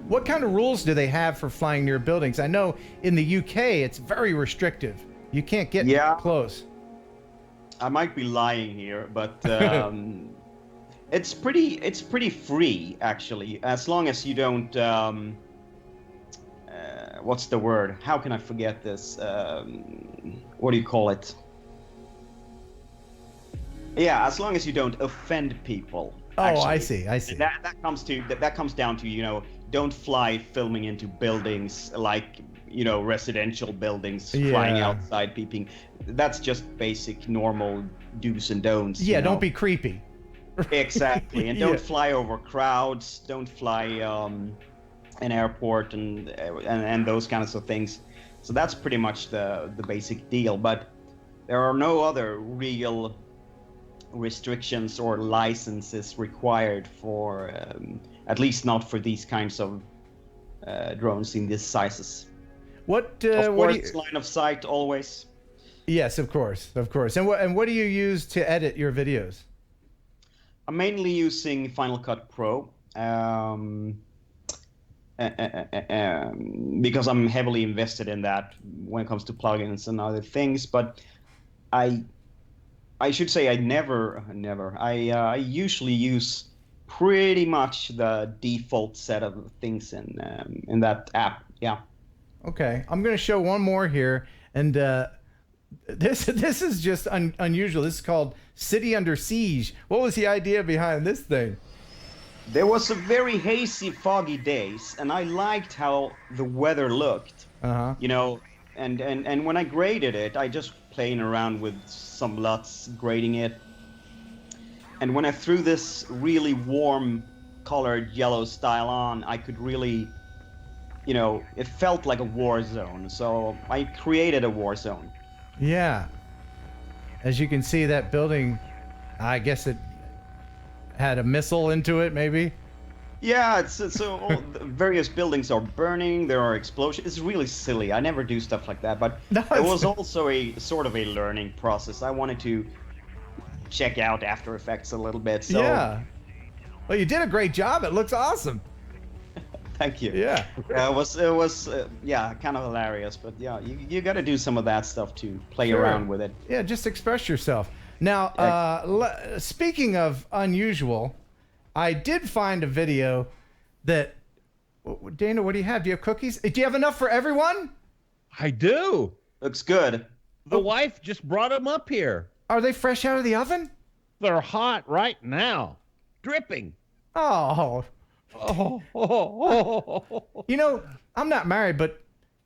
What kind of rules do they have for flying near buildings? I know in the UK it's very restrictive. You can't get close. I might be lying here, but it's pretty free actually, as long as you don't. What's the word? How can I forget this? What do you call it? Yeah, as long as you don't offend people. Actually. I see. That comes down to, you know, don't fly filming into buildings like, you know, residential buildings, flying outside, peeping. That's just basic, normal do's and don'ts. Yeah, don't be creepy. Exactly, and don't fly over crowds. Don't fly an airport and those kinds of things. So that's pretty much the basic deal. But there are no other real restrictions or licenses required for, at least not for these kinds of drones in these sizes. Of course, line of sight always. Yes, of course. And what do you use to edit your videos? I'm mainly using Final Cut Pro because I'm heavily invested in that when it comes to plugins and other things. But I should say I usually use pretty much the default set of things in that app. Yeah. Okay, I'm going to show one more here, and this is just unusual. This is called City Under Siege. What was the idea behind this thing? There was a very hazy, foggy days, and I liked how the weather looked. You know, and when I graded it, I just playing around with some LUTs, grading it. And when I threw this really warm colored yellow style on, I could really, you know, it felt like a war zone. So I created a war zone. Yeah. As you can see, that building, I guess it had a missile into it, maybe? Yeah, so all the various buildings are burning, there are explosions. It's really silly. I never do stuff like that, but it was also a sort of a learning process. I wanted to check out After Effects a little bit. So. Yeah. Well, you did a great job. It looks awesome. Thank you. Yeah. It was kind of hilarious, but yeah, you got to do some of that stuff to play Sure. around with it. Yeah, just express yourself. Now, speaking of unusual, I did find a video that, Dana, what do you have? Do you have cookies? Do you have enough for everyone? I do. Looks good. The wife just brought them up here. Are they fresh out of the oven? They're hot right now, dripping. Oh. You know, I'm not married, but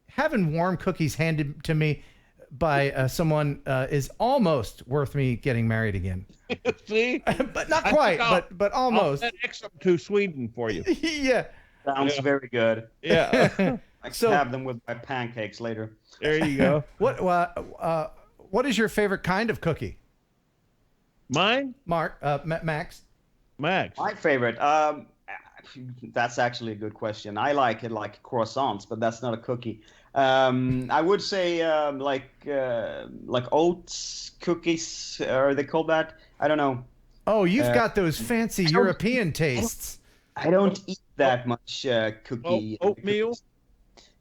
having warm cookies handed to me by someone is almost worth me getting married again. See? But not quite, but almost. I'll FedEx them to Sweden for you. Yeah. Sounds very good. Yeah. I can have them with my pancakes later. There you go. What is your favorite kind of cookie? Mine? Max? Max. My favorite. That's actually a good question. I like it like croissants, but that's not a cookie. I would say like oats cookies. Are they called that? I don't know. Oh, you've got those fancy European tastes. I don't eat that much cookie. Oatmeal? Cookies.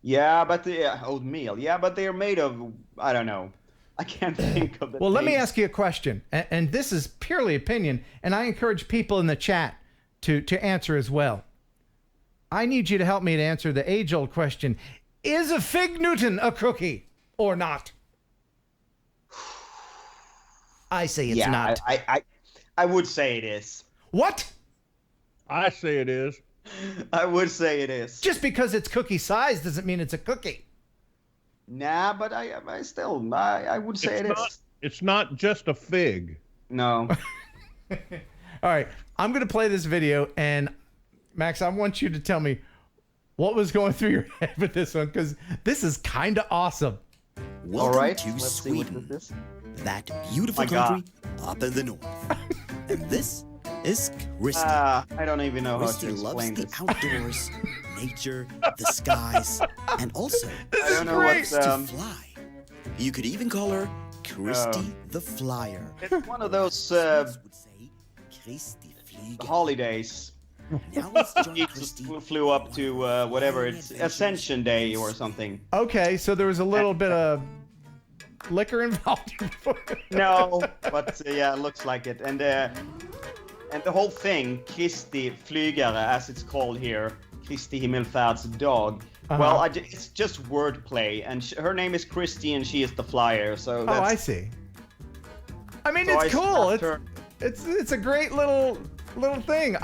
Yeah, but oatmeal. Yeah, but they're made of, I don't know. I can't think of the Well, let me taste. ask you a question, and this is purely opinion, and I encourage people in the chat to answer as well. I need you to help me to answer the age-old question. Is a fig Newton a cookie or not? I say it's not. I would say it is. What? I say it is. I would say it is. Just because it's cookie size doesn't mean it's a cookie. Nah, but I would say it is. It's not just a fig. No. All right, I'm going to play this video, and Max, I want you to tell me what was going through your head with this one, because this is kind of awesome. Welcome to Sweden, that beautiful country up in the north. And this is Christy. I don't even know Christy how to loves explain the this. outdoors, nature, the skies, and also I don't know what, to fly. You could even call her Christy the Flyer. It's one of those holidays. Now let's join Jesus flew up to whatever it's Ascension Day or something. Okay, so there was a little bit of liquor involved. No, but yeah, it looks like it. And the whole thing, Kristi Flygare, as it's called here, Kristi Himmelfärdsdag. Well, it's just wordplay, and her name is Christy, and she is the flyer. So that's, I see. I mean, so it's cool. her. It's a great little thing.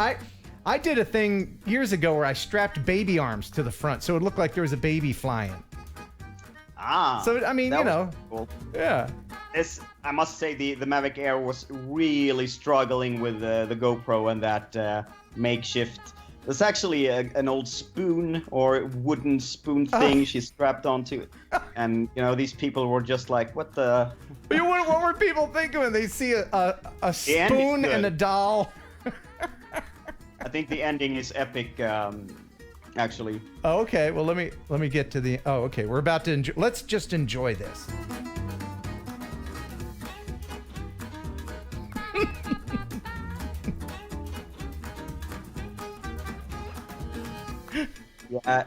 I did a thing years ago where I strapped baby arms to the front, so it looked like there was a baby flying. So I mean, that you was know, cool. yeah. I must say the Mavic Air was really struggling with the GoPro and that makeshift. There's actually an old spoon or wooden spoon thing she strapped onto it, and you know these people were just like, "What the?" What were people thinking when they see a spoon and a doll? I think the ending is epic, actually. Oh, okay. Well, let me get to the. Oh, okay. We're about to enjoy. Let's just enjoy this. Yeah,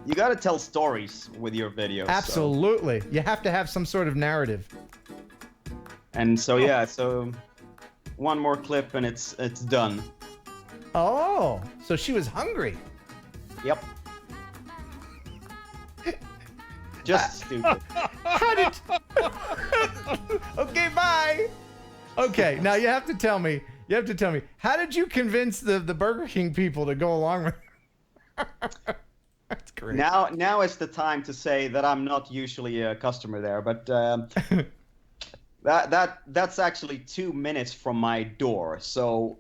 you got to tell stories with your videos. Absolutely. You have to have some sort of narrative. And so yeah, so one more clip and it's done. Oh, so she was hungry. Yep. Just stupid. How did? Okay, bye. Okay, now you have to tell me. How did you convince the Burger King people to go along with? That's great. Now is the time to say that I'm not usually a customer there, but that's actually 2 minutes from my door, so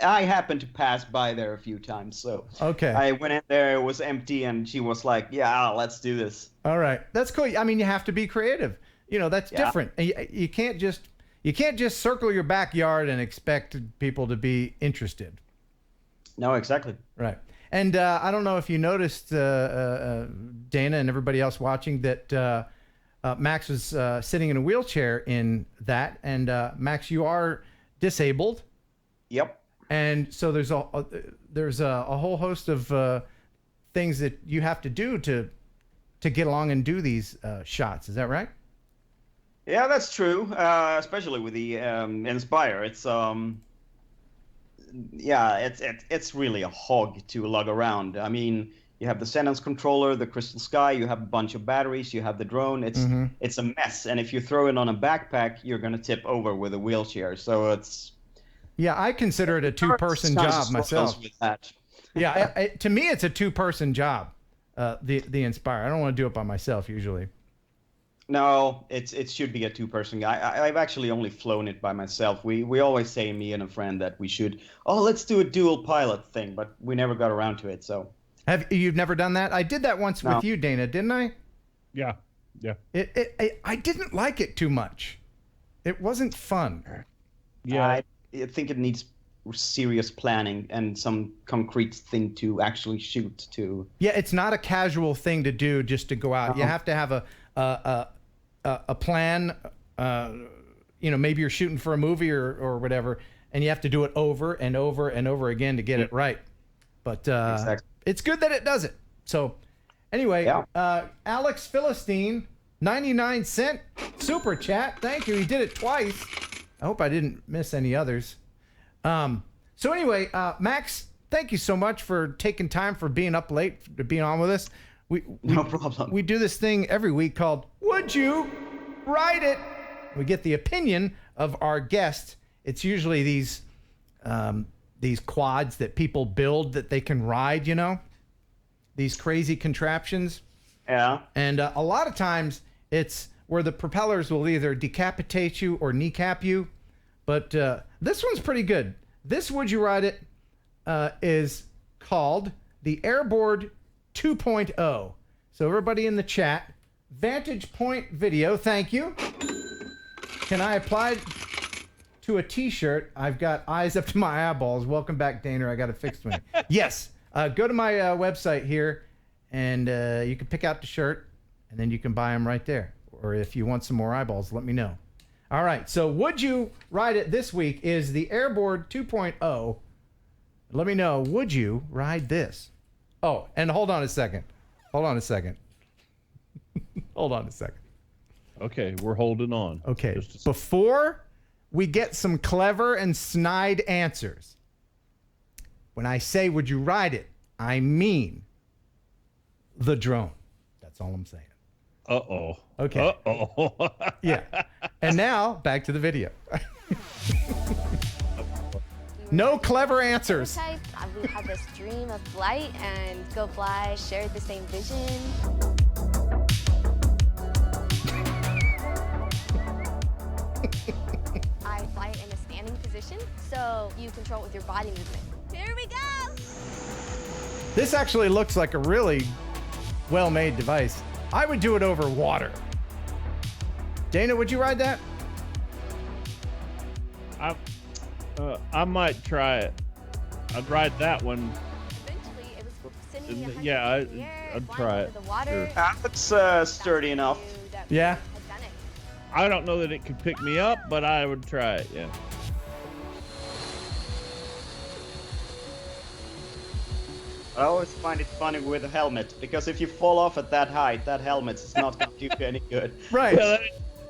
I happened to pass by there a few times. So okay, I went in there, it was empty, and she was like, "Yeah, let's do this." All right, that's cool. I mean, you have to be creative. You know, that's different. You can't just circle your backyard and expect people to be interested. No, exactly. Right. And I don't know if you noticed, Dana and everybody else watching, that Max was sitting in a wheelchair in that. And Max, you are disabled. Yep. And so there's a whole host of things that you have to do to get along and do these shots. Is that right? Yeah, that's true. Especially with the Inspire, it's it's really a hog to lug around. I mean, you have the Xenon's controller, the Crystal Sky, you have a bunch of batteries, you have the drone. It's a mess, and if you throw it on a backpack, you're gonna tip over with a wheelchair. So it's I consider it a two-person job myself. With that. Yeah, to me, it's a two-person job. The Inspire. I don't want to do it by myself usually. No, it should be a two-person guy. I've actually only flown it by myself. We always say, me and a friend, that we should, let's do a dual pilot thing, but we never got around to it. So you've never done that? I did that once with you, Dana, didn't I? Yeah. I didn't like it too much. It wasn't fun. Yeah, I think it needs serious planning and some concrete thing to actually shoot to. Yeah, it's not a casual thing to do just to go out. You have to have a plan. Maybe you're shooting for a movie or whatever, and you have to do it over and over and over again to get it right. But it's good that it does it. So anyway, Alex Philistine, 99-cent super chat. Thank you. He did it twice. I hope I didn't miss any others. So anyway, Max, thank you so much for taking time, for being up late, for being on with us. No problem. We do this thing every week called Would You Ride It? We get the opinion of our guest. It's usually these quads that people build that they can ride, these crazy contraptions. Yeah. And a lot of times it's where the propellers will either decapitate you or kneecap you. But this one's pretty good. This Would You Ride It is called the Airboard 2.0. So everybody in the chat, Vantage Point Video, thank you. Can I apply to a t-shirt? I've got eyes up to my eyeballs. Welcome back, Dana. I got it fixed for me. Yes. Go to my website here, and you can pick out the shirt, and then you can buy them right there. Or if you want some more eyeballs, let me know. All right. So Would You Ride It this week is the Airboard 2.0. Let me know. Would you ride this? Oh, and hold on a second. Hold on a second. Okay, we're holding on. Okay. Before we get some clever and snide answers, when I say would you ride it, I mean the drone. That's all I'm saying. Uh-oh. Okay. Uh-oh. Yeah. And now, back to the video. No clever answers. We had this dream of flight and go fly, shared the same vision. I fly in a standing position, so you control it with your body movement. Here we go! This actually looks like a really well-made device. I would do it over water. Dana, would you ride that? I might try it. I'd ride that one. Eventually, it was sending me Yeah, I'd try it. Sure. That's sturdy enough. Yeah. I don't know that it could pick me up, but I would try it, yeah. I always find it funny with a helmet, because if you fall off at that height, that helmet is not going to do you any good. Right. Yeah,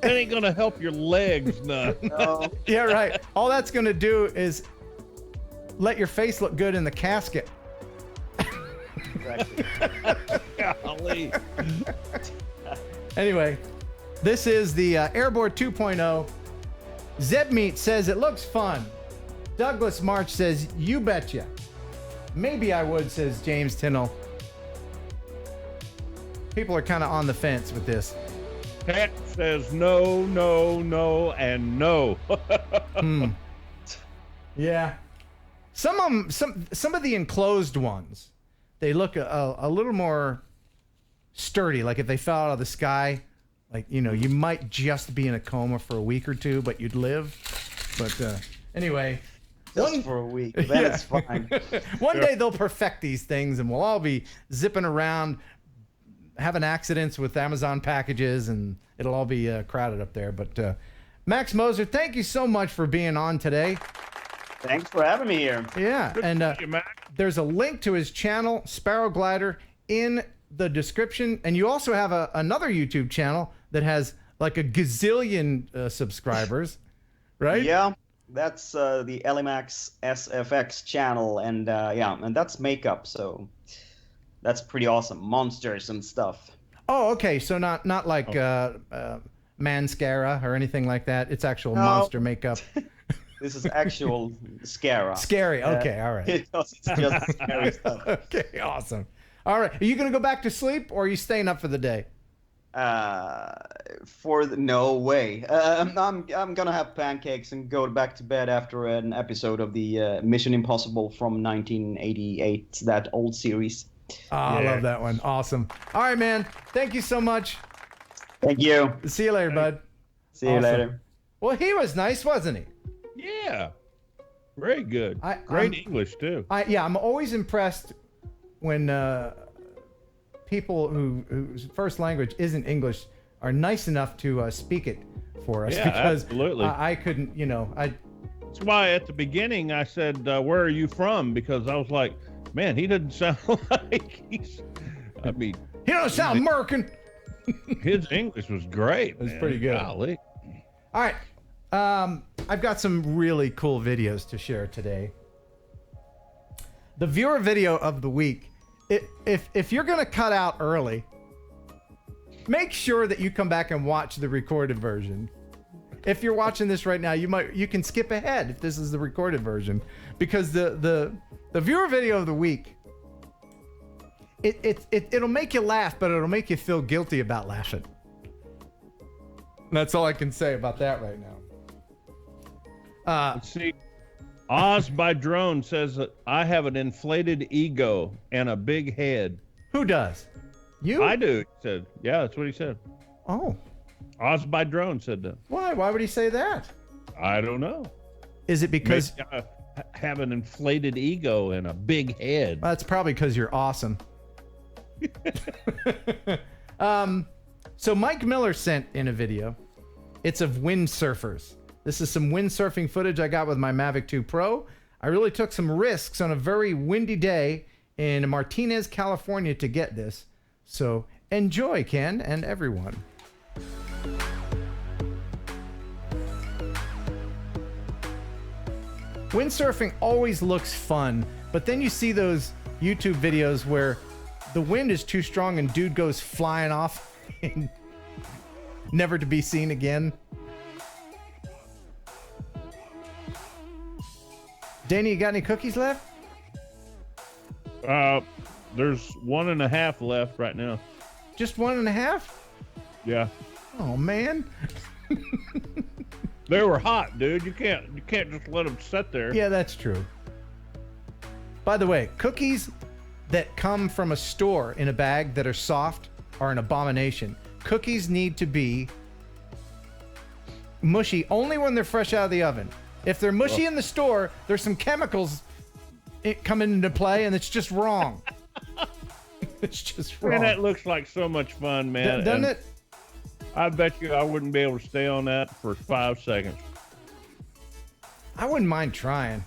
that ain't going to help your legs none. No. Yeah, right. All that's going to do is let your face look good in the casket. Exactly. Golly. Anyway, this is the Airboard 2.0. Zebmeat says it looks fun. Douglas March says, you betcha. Maybe I would, says James Tinnell. People are kind of on the fence with this. Pat says no, no, no, and no. Yeah. Some of the enclosed ones, they look a little more sturdy. Like if they fell out of the sky, like, you might just be in a coma for a week or two, but you'd live. But anyway. Just for a week. Then it's fine. One day they'll perfect these things and we'll all be zipping around, having accidents with Amazon packages, and it'll all be crowded up there. But Max Moser, thank you so much for being on today. Thanks for having me here. Yeah. Good and to see you, Max. there's a link to his channel, SparrowGlider, in the description. And you also have another YouTube channel that has like a gazillion subscribers, right? Yeah, that's the Elimax SFX channel, and and that's makeup, so that's pretty awesome. Monsters and stuff. Oh, okay. So not like Mascara or anything like that. It's actual No. monster makeup. This is actual Scara. Scary. Okay, all right. It's just scary stuff. Okay, awesome. All right. Are you going to go back to sleep, or are you staying up for the day? No way. I'm gonna have pancakes and go back to bed after an episode of the Mission Impossible from 1988, that old series. Oh, I love that one. Awesome. All right, man. Thank you so much. Thank you. See you later, bud. See you later. Well, he was nice, wasn't he? Yeah. Very good. Great English, too. I'm always impressed when people whose first language isn't English are nice enough to speak it for us. Yeah, because absolutely. I couldn't, That's why at the beginning I said, where are you from? Because I was like, man, he doesn't sound like he's... I mean... He don't sound American. His English was great. It was pretty good. Golly. All right. I've got some really cool videos to share today. The viewer video of the week. If you're going to cut out early, make sure that you come back and watch the recorded version. If you're watching this right now, you can skip ahead if this is the recorded version, because the viewer video of the week, it'll make you laugh, but it'll make you feel guilty about laughing. That's all I can say about that right now. Let's see. Oz by Drone says that I have an inflated ego and a big head. Who does? You? I do. He said. Yeah, that's what he said. Oh. Oz by Drone said that. Why? Why would he say that? I don't know. Is it because I have an inflated ego and a big head? That's probably because you're awesome. So Mike Miller sent in a video. It's of windsurfers. This is some windsurfing footage I got with my Mavic 2 Pro. I really took some risks on a very windy day in Martinez, California to get this. So enjoy, Ken, and everyone. Windsurfing always looks fun, but then you see those YouTube videos where the wind is too strong and dude goes flying off and never to be seen again. Danny, you got any cookies left? There's 1.5 left right now. Just 1.5? Yeah. Oh man. They were hot, dude. You can't just let them sit there. Yeah, that's true. By the way, cookies that come from a store in a bag that are soft are an abomination. Cookies need to be mushy only when they're fresh out of the oven. If they're mushy in the store, there's some chemicals coming into play, and it's just wrong. It's just wrong. Man, that looks like so much fun, man. Doesn't it? I bet you I wouldn't be able to stay on that for 5 seconds. I wouldn't mind trying.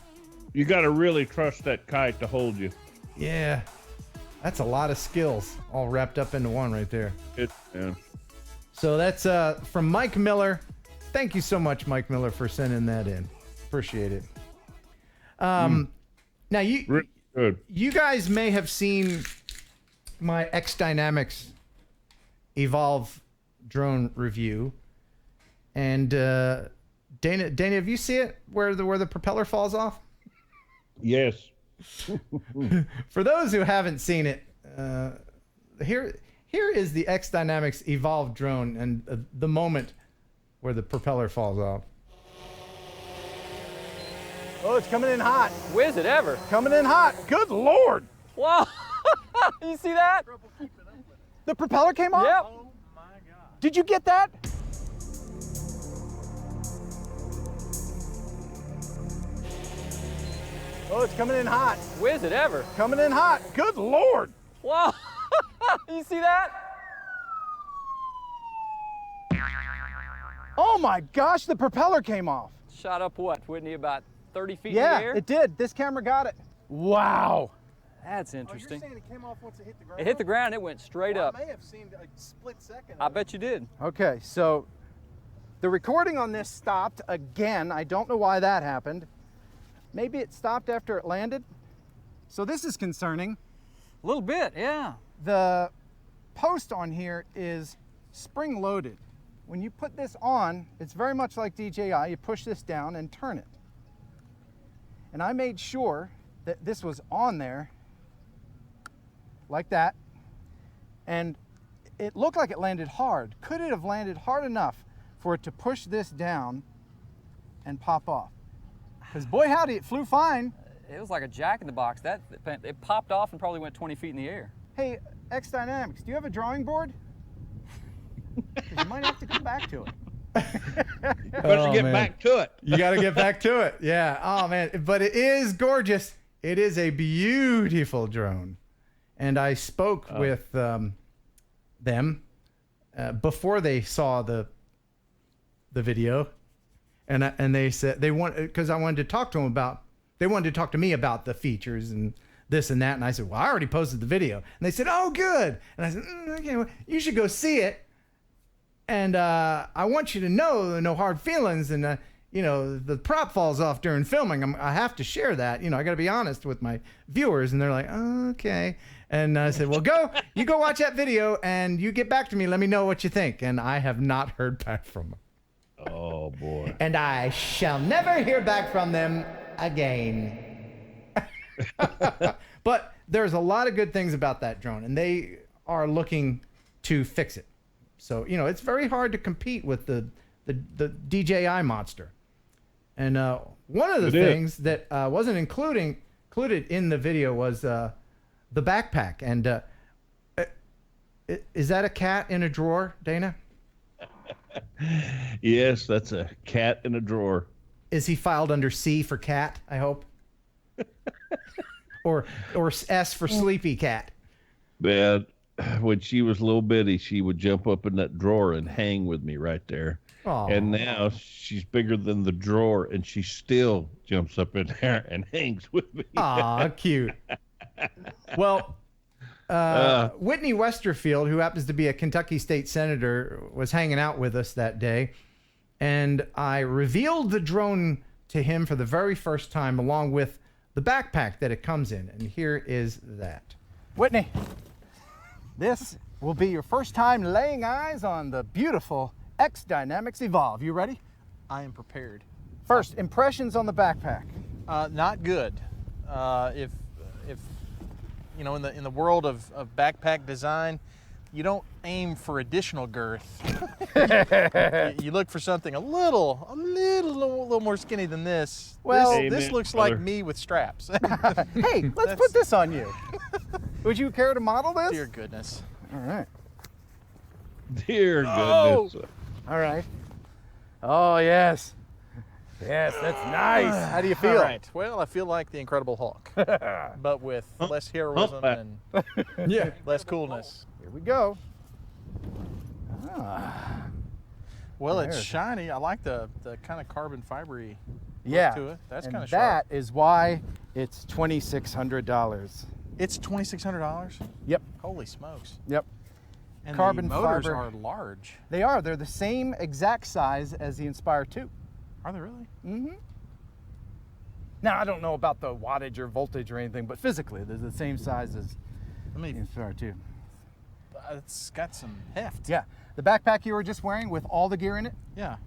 You got to really trust that kite to hold you. Yeah. That's a lot of skills all wrapped up into one right there. Yeah. So that's from Mike Miller. Thank you so much, Mike Miller, for sending that in. Appreciate it. Now, Really good. you guys may have seen my X Dynamics Evolve drone review. And Dana, have you seen it where the propeller falls off? Yes. For those who haven't seen it, here is the X Dynamics Evolve drone and the moment where the propeller falls off. Oh, it's coming in hot. Whiz it ever. Coming in hot. Good Lord. Wow. You see that? The propeller came off? Yep. Oh my God. Did you get that? Oh, it's coming in hot. Whiz it ever. Coming in hot. Good Lord. Wow. You see that? Oh my gosh, the propeller came off. Shot up what, Whitney, about 30 feet in Yeah, the air? it did. This camera got it. Wow. That's interesting. Oh, you're saying it came off once it hit the ground? It hit the ground, it went straight up. I may have seen a split second. I bet you did. Okay, so the recording on this stopped again. I don't know why that happened. Maybe it stopped after it landed. So this is concerning. A little bit, yeah. The post on here is spring loaded. When you put this on, it's very much like DJI. You push this down and turn it. And I made sure that this was on there like that. And it looked like it landed hard. Could it have landed hard enough for it to push this down and pop off? Because boy howdy, it flew fine. It was like a jack in the box. It popped off and probably went 20 feet in the air. Hey, X Dynamics, do you have a drawing board? 'Cause you might have to come back to it. Better get back to it. You got to get back to it. Yeah. Oh man, but it is gorgeous. It is a beautiful drone, and I spoke with them before they saw the video, and they said they want, because I wanted to talk to them about. They wanted to talk to me about the features and this and that, and I said, well, I already posted the video, and they said, oh, good, and I said, okay, well, you should go see it. And I want you to know, no hard feelings, and you know, the prop falls off during filming. I have to share that. You know, I got to be honest with my viewers, and they're like, oh, okay. And I said, well, you go watch that video, and you get back to me. Let me know what you think. And I have not heard back from them. Oh boy. And I shall never hear back from them again. But there's a lot of good things about that drone, and they are looking to fix it. So, you know, it's very hard to compete with the DJI monster. And one of the things that wasn't included in the video was the backpack. And is that a cat in a drawer, Dana? Yes, that's a cat in a drawer. Is he filed under C for cat, I hope? or S for sleepy cat? Man, when she was a little bitty, she would jump up in that drawer and hang with me right there. Aww. And now she's bigger than the drawer, and she still jumps up in there and hangs with me. Aw, cute. Well, Whitney Westerfield, who happens to be a Kentucky state senator, was hanging out with us that day, and I revealed the drone to him for the very first time, along with the backpack that it comes in. And here is that. Whitney, this will be your first time laying eyes on the beautiful X Dynamics Evolve. You ready? I am prepared. First, impressions on the backpack. Not good. If you know, in the world of backpack design, you don't aim for additional girth. you look for something a little more skinny than this. Well, this looks like me with straps. Hey, let's put this on you. Would you care to model this? Dear goodness. All right. Dear goodness. All right. Oh, yes. Yes, that's nice. How do you feel? All right. Well, I feel like the Incredible Hulk, but with less heroism and less coolness. Here we go. Well, it's shiny. I like the kind of carbon fibery look to it. That's kind of sharp. sharp. That is why it's $2,600. It's $2,600? Yep. Holy smokes. Yep. And Carbon the motors fiber. are large. They are. They're the same exact size as the Inspire 2. Are they really? Mm-hmm. Now, I don't know about the wattage or voltage or anything, but physically, they're the same size as the Inspire 2. It's got some heft. Yeah. The backpack you were just wearing with all the gear in it? Yeah.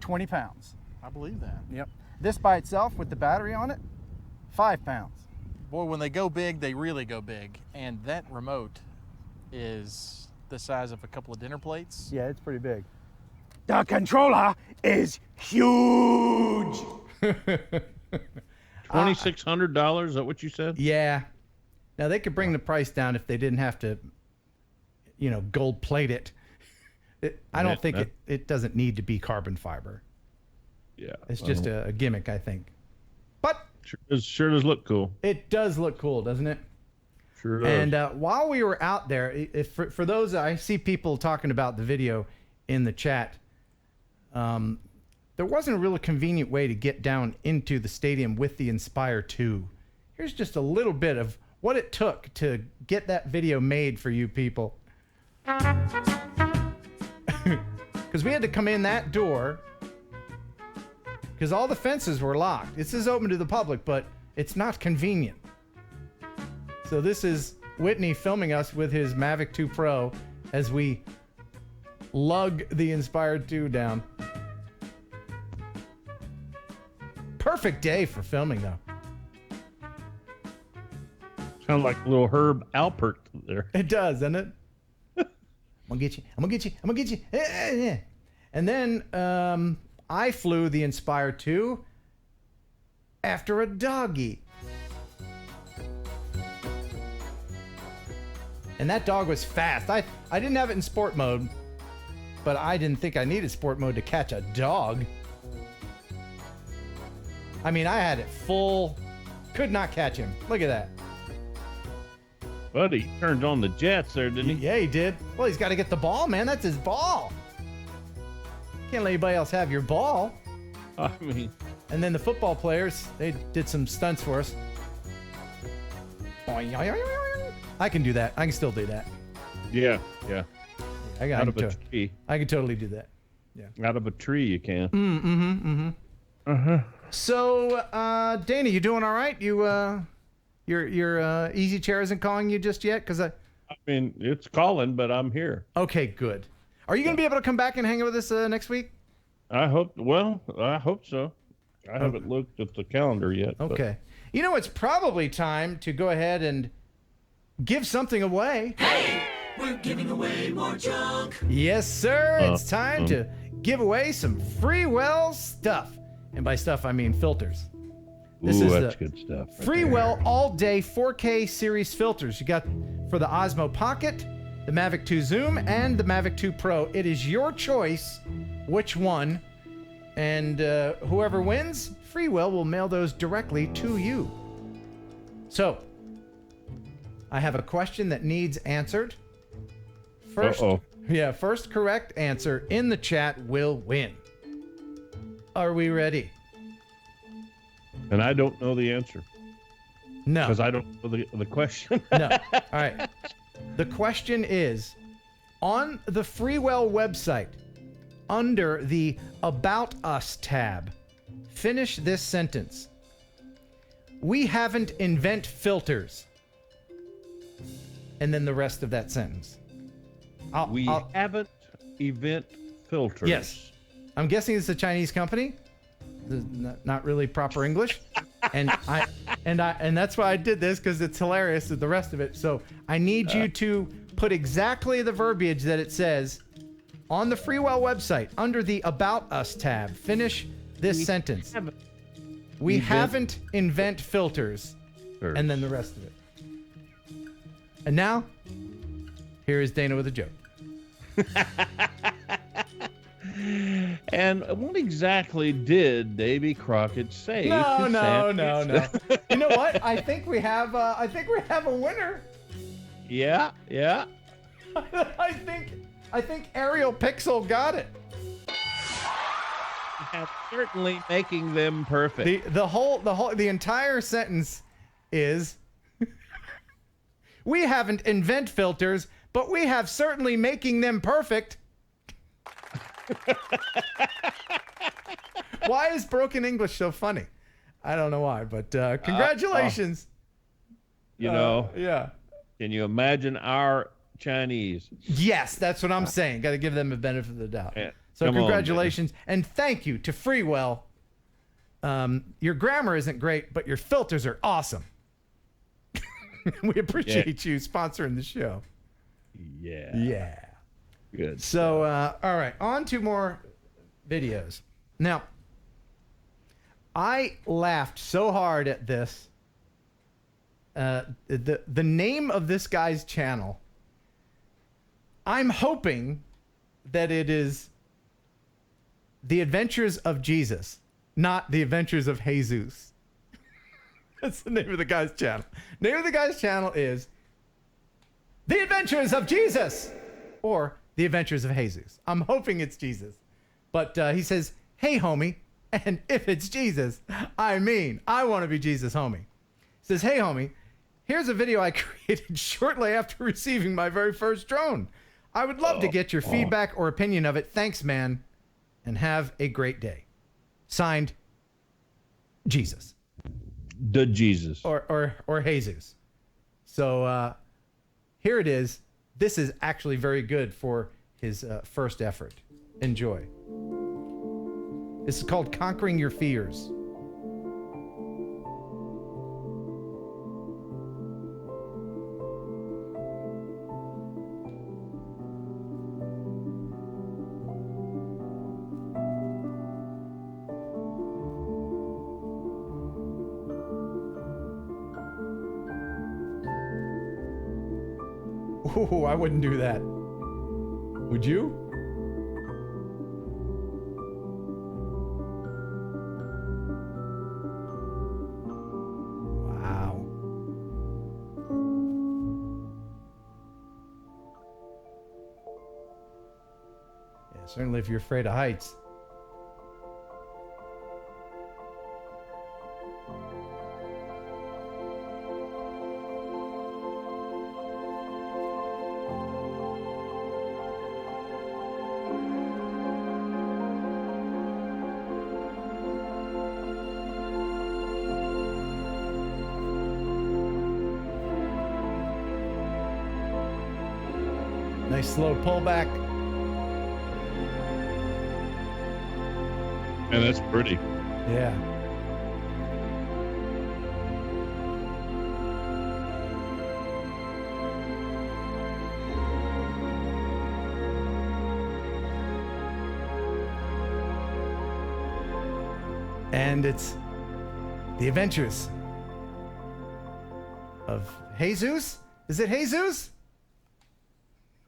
20 pounds. I believe that. Yep. This by itself with the battery on it, 5 pounds. Boy, when they go big, they really go big. And that remote is the size of a couple of dinner plates. Yeah, it's pretty big. The controller is huge. $2,600, is that what you said? Yeah. Now, they could bring the price down if they didn't have to, you know, gold plate it. I don't think it doesn't need to be carbon fiber. Yeah. It's just a gimmick, I think. But sure does look cool. It does look cool, doesn't it? Sure does. And while we were out there, for those, I see people talking about the video in the chat. There wasn't a really convenient way to get down into the stadium with the Inspire 2. Here's just a little bit of what it took to get that video made for you people. Because we had to come in that door because all the fences were locked. This is open to the public, but it's not convenient. So this is Whitney filming us with his Mavic 2 Pro as we lug the Inspired 2 down. Perfect day for filming, though. Sound like little Herb Alpert there. It does, doesn't it? I'm gonna get you. I'm gonna get you. I'm gonna get you. And then I flew the Inspire 2 after a doggy. And that dog was fast. I didn't have it in sport mode, but I didn't think I needed sport mode to catch a dog. I mean, I had it full. Could not catch him. Look at that. Buddy, he turned on the jets there, didn't he? Yeah, he did. Well, he's got to get the ball, man. That's his ball. Can't let anybody else have your ball. I mean. And then the football players, they did some stunts for us. I can do that. I can still do that. Yeah. I Out of a tree. I can totally do that. Yeah. Out of a tree, you can. So, Dana, you doing all right? Your easy chair isn't calling you just yet? I mean, it's calling, but I'm here. Okay, good. Are you going to be able to come back and hang out with us next week? I hope so. I haven't looked at the calendar yet. Okay. You know, it's probably time to go ahead and give something away. Hey, we're giving away more junk. Yes, sir. It's time to give away some Freewell stuff. And by stuff, I mean filters. This is that's good stuff. Freewell all-day 4K series filters. You got for the Osmo Pocket, the Mavic 2 Zoom, and the Mavic 2 Pro. It is your choice which one. And whoever wins, Freewell will mail those directly to you. So, I have a question that needs answered. First correct answer in the chat will win. Are we ready? And I don't know the answer. No. Because I don't know the question. No. All right. The question is, on the Freewell website, under the About Us tab, finish this sentence. We haven't invent filters. And then the rest of that sentence. We haven't event filters. Yes. I'm guessing it's a Chinese company. Not really proper English. And that's why I did this, because it's hilarious with the rest of it. So I need you to put exactly the verbiage that it says on the Freewell website under the About Us tab. Finish this sentence. We haven't invent filters. And then the rest of it. And now, here is Dana with a joke. And what exactly did Davy Crockett say? No. You know what? I think we have a winner. Yeah. I think Ariel Pixel got it. Certainly making them perfect. The entire sentence is we haven't invent filters, but we have certainly making them perfect. Why is broken English so funny? I don't know why, but congratulations. Yeah. Can you imagine our Chinese? Yes, that's what I'm saying. Got to give them a benefit of the doubt. Yeah. So Come congratulations, and thank you to Freewell. Your grammar isn't great, but your filters are awesome. We appreciate you sponsoring the show. Yeah. Good. So, all right, on to more videos. Now, I laughed so hard at this. The name of this guy's channel, I'm hoping that it is The Adventures of Jesus, not The Adventures of Jesus. That's the name of the guy's channel. Name of the guy's channel is The Adventures of Jesus, or The Adventures of Jesus. I'm hoping it's Jesus. But he says, hey, homie. And if it's Jesus, I mean, I want to be Jesus, homie. He says, hey, homie, Here's a video I created shortly after receiving my very first drone. I would love to get your feedback or opinion of it. Thanks, man, and have a great day. Signed, Jesus. The Jesus. Or Jesus. So here it is. This is actually very good for his first effort. Enjoy. This is called Conquering Your Fears. Ooh, I wouldn't do that. Would you? Wow. Yeah, certainly if you're afraid of heights. Nice slow pullback. And that's pretty. Yeah. And it's the adventures of Jesus. Is it Jesus?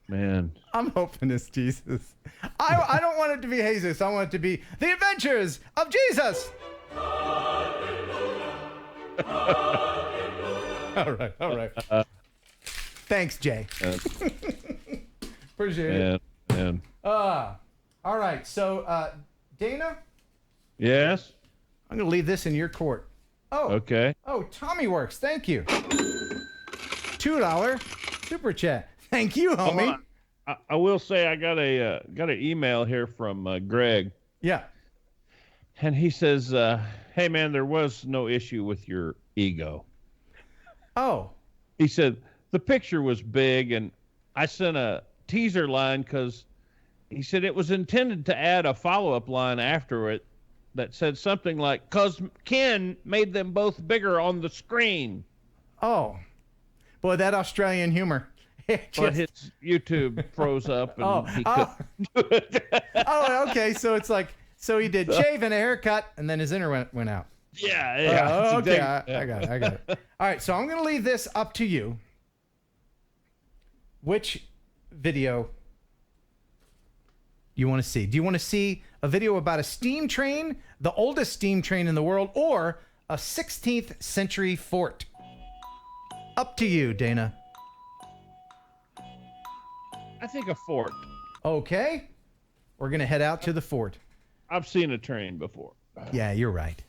Man. I'm hoping it's Jesus. I don't want it to be Jesus. I want it to be the adventures of Jesus. All right. Thanks, Jay. Appreciate it. Man. All right. So, Dana? Yes? I'm going to leave this in your court. Oh. Okay. Oh, Tommy Works. Thank you. $2 super chat. Thank you, homie. I will say I got an email here from Greg. Yeah. And he says, hey, man, there was no issue with your ego. Oh. He said, the picture was big, and I sent a teaser line because he said it was intended to add a follow-up line after it that said something like, because Ken made them both bigger on the screen. Oh. Boy, that Australian humor. But his YouTube froze up and he couldn't do it. Oh, okay. So it's like, so he did shave and a haircut, and then his internet went out. Yeah. Oh, okay. I got it. All right. So I'm going to leave this up to you. Which video you want to see? Do you want to see a video about a steam train, the oldest steam train in the world, or a 16th century fort? Up to you, Dana. I think a fort. Okay. We're going to head out to the fort. I've seen a train before. Yeah, you're right.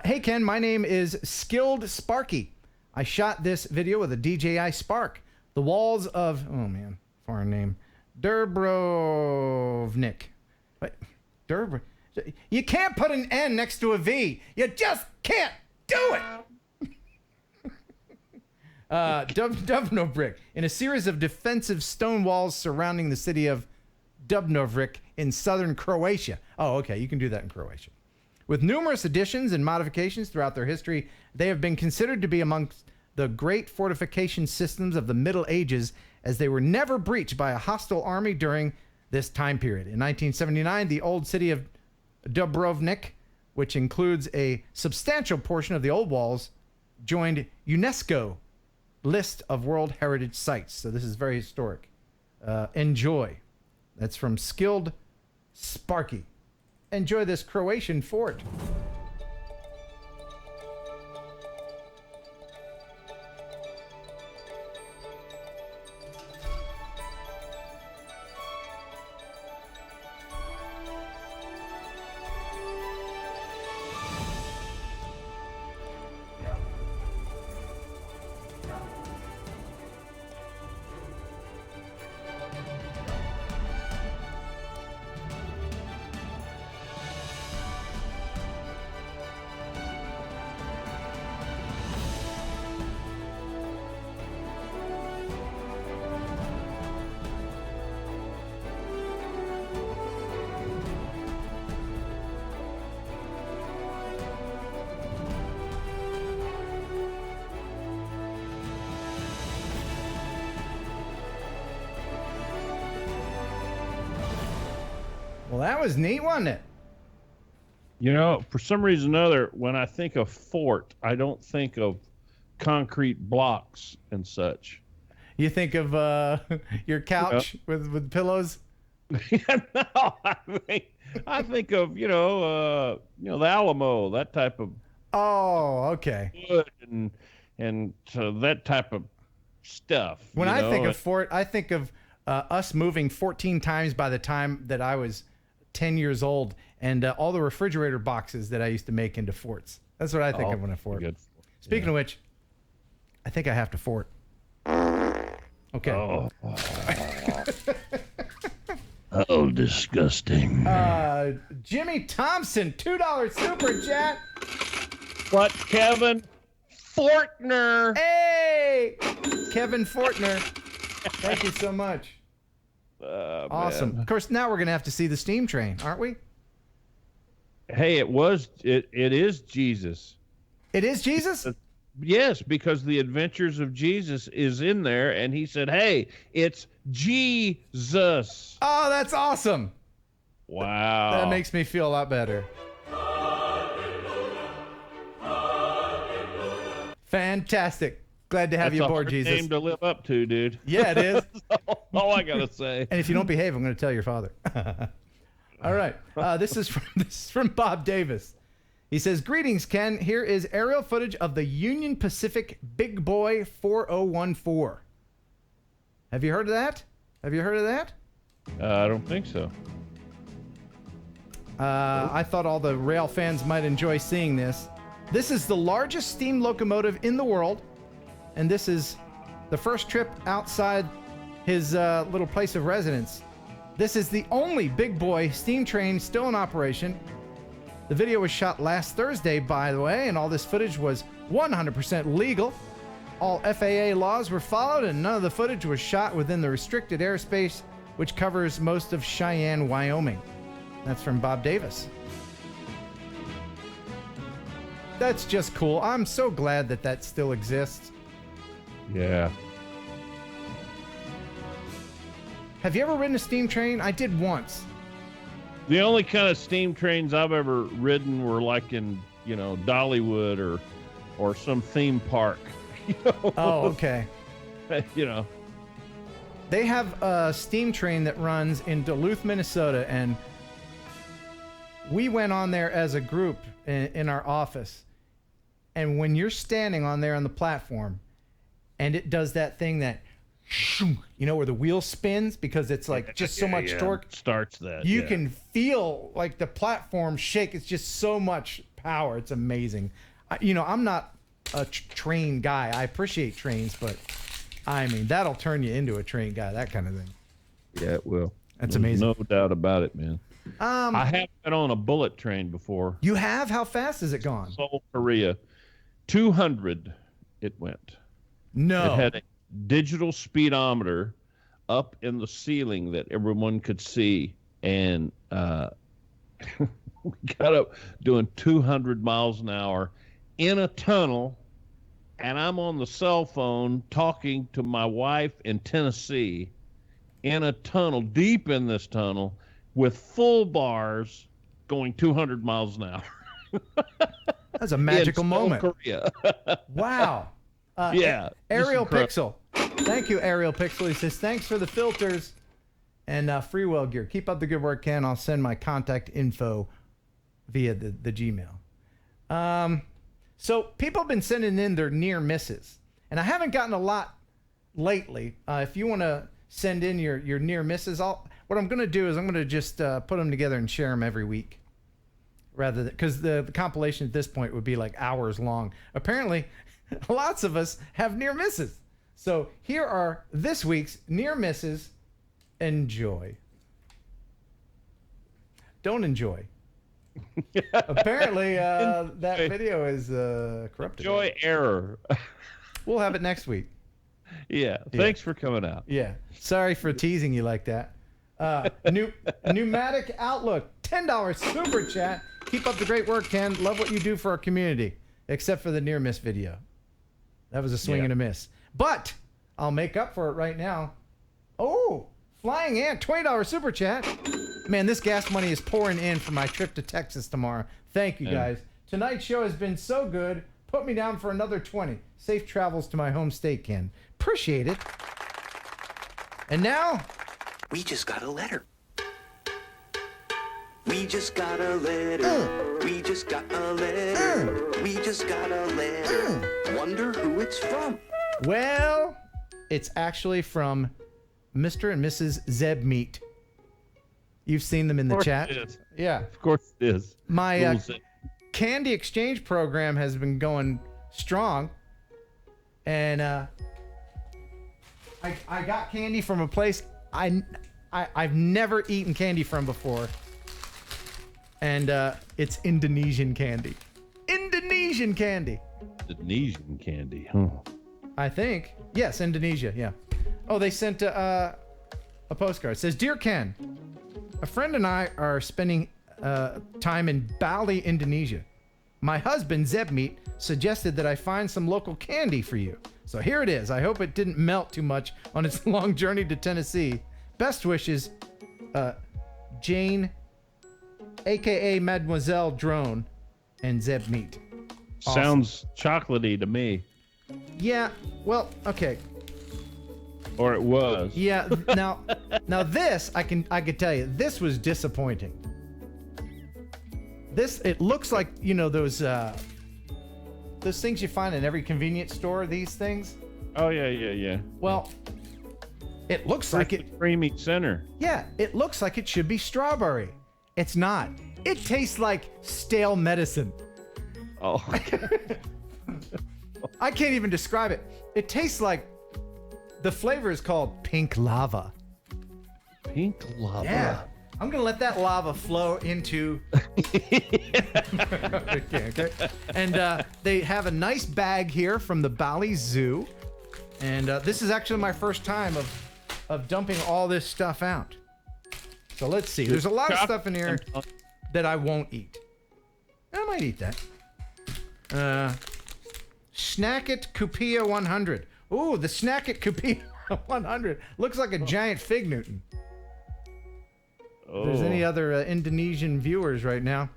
Hey, Ken, my name is Skilled Sparky. I shot this video with a DJI Spark. The walls of, oh man, foreign name, Dubrovnik. What? You can't put an N next to a V. You just can't do it. Dubrovnik, in a series of defensive stone walls surrounding the city of Dubrovnik in southern Croatia. Oh, okay, you can do that in Croatia. With numerous additions and modifications throughout their history, they have been considered to be amongst the great fortification systems of the Middle Ages, as they were never breached by a hostile army during this time period. In 1979, the old city of Dubrovnik, which includes a substantial portion of the old walls, joined UNESCO list of World Heritage Sites. So this is very historic. Enjoy. That's from Skilled Sparky. Enjoy this Croatian fort. Well, that was neat, wasn't it? You know, for some reason or another, when I think of fort, I don't think of concrete blocks and such. You think of your couch with pillows? No, I think of the Alamo, that type of. Oh, okay. Wood and so that type of stuff. When I think of fort, I think of us moving 14 times by the time that I was 10 years old, and all the refrigerator boxes that I used to make into forts. That's what I think of when I fort. Good. Speaking of which, I think I have to fort. Okay. Oh, disgusting. Jimmy Thompson, $2 super chat. What, Kevin Fortner? Hey, Kevin Fortner. Thank you so much. Awesome. Man. Of course, now we're gonna have to see the steam train, aren't we? Hey, it is Jesus. It is Jesus? Yes, because the Adventures of Jesus is in there, and he said, "Hey, it's Jesus." Oh, that's awesome. Wow. That makes me feel a lot better. Fantastic. Glad to have you aboard, Jesus. Name to live up to, dude. Yeah, it is. That's all I gotta say. And if you don't behave, I'm going to tell your father. All right. This is from Bob Davis. He says, "Greetings, Ken. Here is aerial footage of the Union Pacific Big Boy 4014. Have you heard of that? I don't think so. I thought all the rail fans might enjoy seeing this. This is the largest steam locomotive in the world, and this is the first trip outside his little place of residence. This is the only Big Boy steam train still in operation. The video was shot last Thursday, by the way, and all this footage was 100% legal. All FAA laws were followed, and none of the footage was shot within the restricted airspace, which covers most of Cheyenne, Wyoming." That's from Bob Davis. That's just cool. I'm so glad that that still exists. Yeah. Have you ever ridden a steam train? I did once. The only kind of steam trains I've ever ridden were like in, Dollywood or some theme park. Oh, okay. They have a steam train that runs in Duluth, Minnesota, and we went on there as a group in our office. And when you're standing on there on the platform, and it does that thing that, where the wheel spins because it's like just so much torque. Starts that. You can feel like the platform shake. It's just so much power. It's amazing. I'm not a train guy. I appreciate trains, but I mean, that'll turn you into a train guy, that kind of thing. Yeah, it will. That's amazing. No doubt about it, man. I have been on a bullet train before. You have? How fast has it gone? Seoul, Korea. 200 it went. No. It had a digital speedometer up in the ceiling that everyone could see, and we got up doing 200 miles an hour in a tunnel, and I'm on the cell phone talking to my wife in Tennessee in a tunnel, deep in this tunnel, with full bars going 200 miles an hour. That's a magical moment. Korea. Wow. Yeah. Ariel Pixel. Thank you, Ariel Pixel. He says, "Thanks for the filters and Freewell gear. Keep up the good work, Ken. I'll send my contact info via the Gmail." So people have been sending in their near misses, and I haven't gotten a lot lately. If you want to send in your near misses, what I'm going to do is I'm going to just put them together and share them every week, rather than, because the compilation at this point would be like hours long. Apparently, lots of us have near misses. So here are this week's near misses. Enjoy. Don't enjoy. Apparently, that video is corrupted. Enjoy error. We'll have it next week. Yeah. Thanks for coming out. Yeah. Sorry for teasing you like that. Pneumatic Outlook, $10 super chat. Keep up the great work, Ken. Love what you do for our community, except for the near miss video. That was a swing and a miss. But I'll make up for it right now. Oh, Flying Ant, $20 super chat. Man, this gas money is pouring in for my trip to Texas tomorrow. Thank you, guys. Tonight's show has been so good. Put me down for another 20. Safe travels to my home state, Ken. Appreciate it. And now... We just got a letter. We just got a letter. We just got a letter. We just got a letter. Wonder who it's from. Well, it's actually from Mr. and Mrs. Zeb Meat. You've seen them in the chat. It is. Yeah. Of course it is. My candy exchange program has been going strong. And I got candy from a place I've never eaten candy from before. And it's Indonesian candy. Indonesian candy. Indonesian candy, huh? I think. Yes, Indonesia, yeah. Oh, they sent a postcard. It says, Dear Ken, a friend and I are spending time in Bali, Indonesia. My husband, Zeb Meat, suggested that I find some local candy for you. So here it is. I hope it didn't melt too much on its long journey to Tennessee. Best wishes, Jane, a.k.a. Mademoiselle Drone, and Zeb Meat. Awesome. Sounds chocolatey to me. Yeah, well, okay. Or it was. Yeah, now this, I could tell you, this was disappointing. This, it looks like, you know, those things you find in every convenience store, these things. Oh, yeah. Well, it looks like it. Creamy center. Yeah, it looks like it should be strawberry. It's not. It tastes like stale medicine. Oh. I can't even describe it. It tastes like, the flavor is called pink lava. Pink lava? Yeah. I'm going to let that lava flow into... okay. And they have a nice bag here from the Bali Zoo. And this is actually my first time of dumping all this stuff out. So let's see. There's a lot of stuff in here that I won't eat. I might eat that. Snack It Kupia 100. Ooh, the Snack It Kupia 100. Looks like a giant fig Newton. If there's any other Indonesian viewers right now,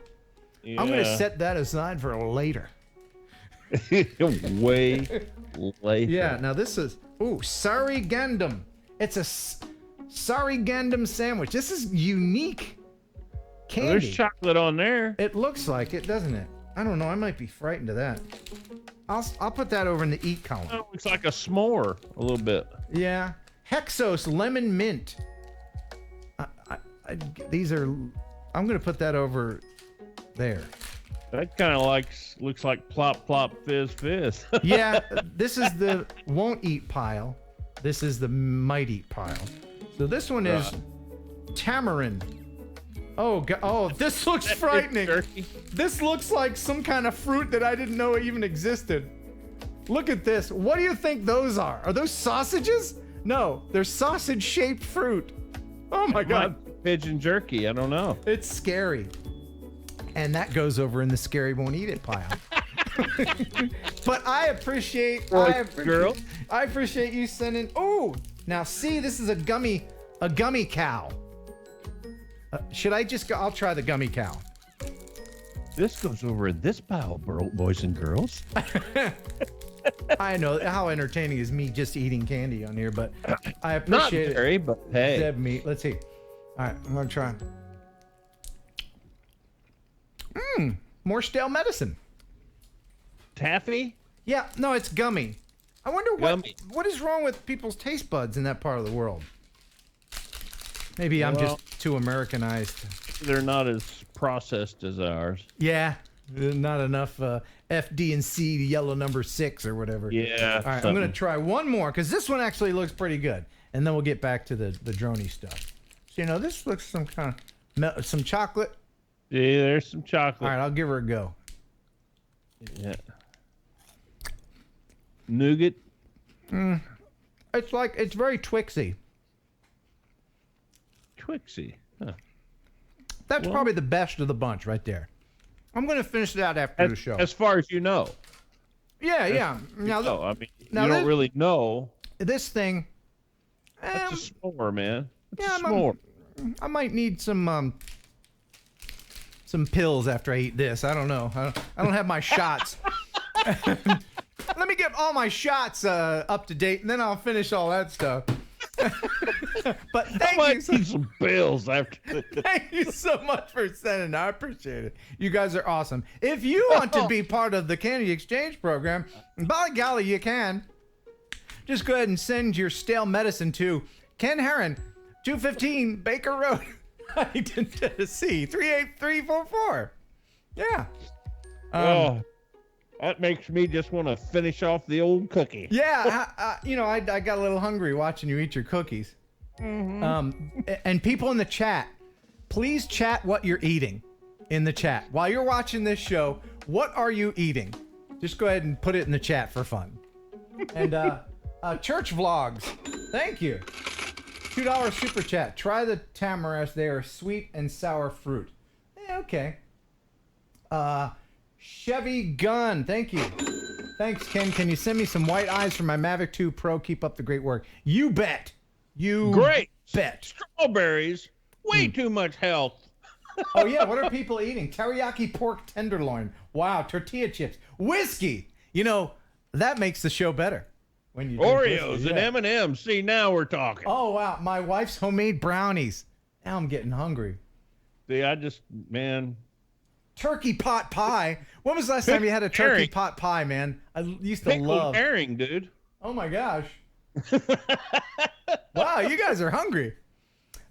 I'm going to set that aside for later. Way later. Yeah, now this is, Sari Gandum. It's a Sari Gandum sandwich. This is unique candy. Well, there's chocolate on there. It looks like it, doesn't it? I don't know. I might be frightened of that. I'll put that over in the eat column. Oh, it looks like a s'more a little bit. Yeah. Hexos Lemon Mint. These are... I'm going to put that over there. That kind of looks like plop, plop, fizz, fizz. Yeah, this is the won't eat pile. This is the might eat pile. So this one is tamarind. Oh, God. Oh, this looks frightening. This looks like some kind of fruit that I didn't know even existed. Look at this. What do you think those are? Are those sausages? No, they're sausage-shaped fruit. Oh, my God. Pigeon jerky. I don't know. It's scary. And that goes over in the scary won't eat it pile. But I appreciate you sending. Oh, now see, this is a gummy cow. Should I just go? I'll try the gummy cow. This goes over in this pile, boys and girls. I know how entertaining is me just eating candy on here, but I appreciate Not very, it. but hey. Zeb Meat. Let's see. All right, I'm gonna try. More stale medicine. Taffy? Yeah, no, it's gummy. I wonder what is wrong with people's taste buds in that part of the world. Maybe I'm just too Americanized. They're not as processed as ours. Yeah, not enough FD and C, the yellow number 6 or whatever. Yeah. All right, I'm gonna try one more because this one actually looks pretty good, and then we'll get back to the droney stuff. So, you know, this looks some kind of some chocolate. Yeah, there's some chocolate. All right, I'll give her a go. Yeah. Nougat. It's very Twixy. Twixy. Huh. That's probably the best of the bunch right there. I'm going to finish that after the show. As far as you know. Yeah. Now, I mean, you don't really know. This thing. That's a s'more, man. It's Yeah, a s'more. I might need some pills after I eat this. I don't know. I don't have my shots. Let me get all my shots up to date, and then I'll finish all that stuff. But thank you. Need some pills after. Thank you so much for sending it. I appreciate it. You guys are awesome. If you want to be part of the Candy Exchange program, by golly, you can. Just go ahead and send your stale medicine to Ken Heron, 215 Baker Road, Huntington, Tennessee, 38344. Yeah. That makes me just want to finish off the old cookie. Yeah, I got a little hungry watching you eat your cookies. And people in the chat, please chat what you're eating in the chat. While you're watching this show, what are you eating? Just go ahead and put it in the chat for fun. And church vlogs, thank you. $2 super chat. Try the tamarinds. They are sweet and sour fruit. Okay. Chevy Gun, thank you. Thanks, Ken. Can you send me some white eyes for my Mavic 2 Pro? Keep up the great work. You bet. Great. Bet. Strawberries. Way too much health. Oh, yeah. What are people eating? Teriyaki pork tenderloin. Wow. Tortilla chips. Whiskey. That makes the show better. When you Oreos and M&M's. See, now we're talking. Oh, wow. My wife's homemade brownies. Now I'm getting hungry. See, Turkey pot pie. When was the last time you had a turkey pot pie, man? I used to love. Herring, dude. Oh my gosh. Wow, you guys are hungry.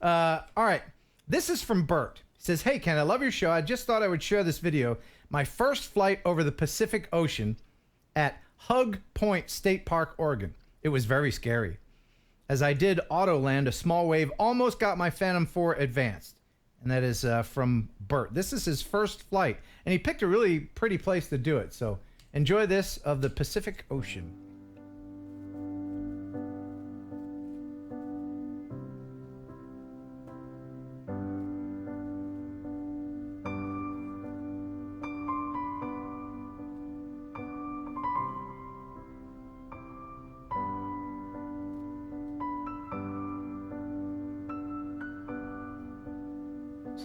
All right. This is from Bert. He says, "Hey, Ken, I love your show. I just thought I would share this video. My first flight over the Pacific Ocean at Hug Point State Park, Oregon. It was very scary. As I did auto land, a small wave almost got my Phantom 4 advanced." And that is from Bert. This is his first flight. And he picked a really pretty place to do it. So enjoy this of the Pacific Ocean.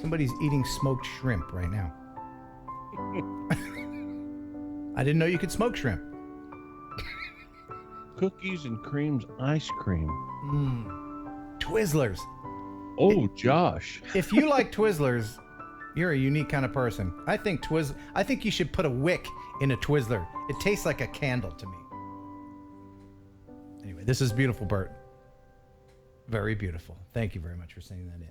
Somebody's eating smoked shrimp right now. I didn't know you could smoke shrimp. Cookies and creams ice cream. Twizzlers. Oh, Josh. If you like Twizzlers, you're a unique kind of person. I think you should put a wick in a Twizzler. It tastes like a candle to me. Anyway, this is beautiful, Bert. Very beautiful. Thank you very much for sending that in.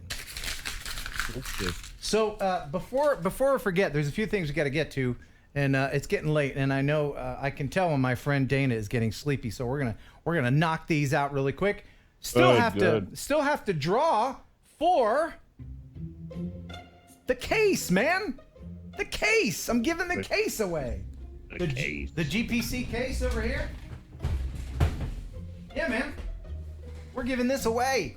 So before I forget, there's a few things we got to get to, and it's getting late, and I know I can tell when my friend Dana is getting sleepy. So we're gonna knock these out really quick. Still have to draw for the case, man. The case. I'm giving the case away. The case. The GPC case over here. Yeah, man. We're giving this away.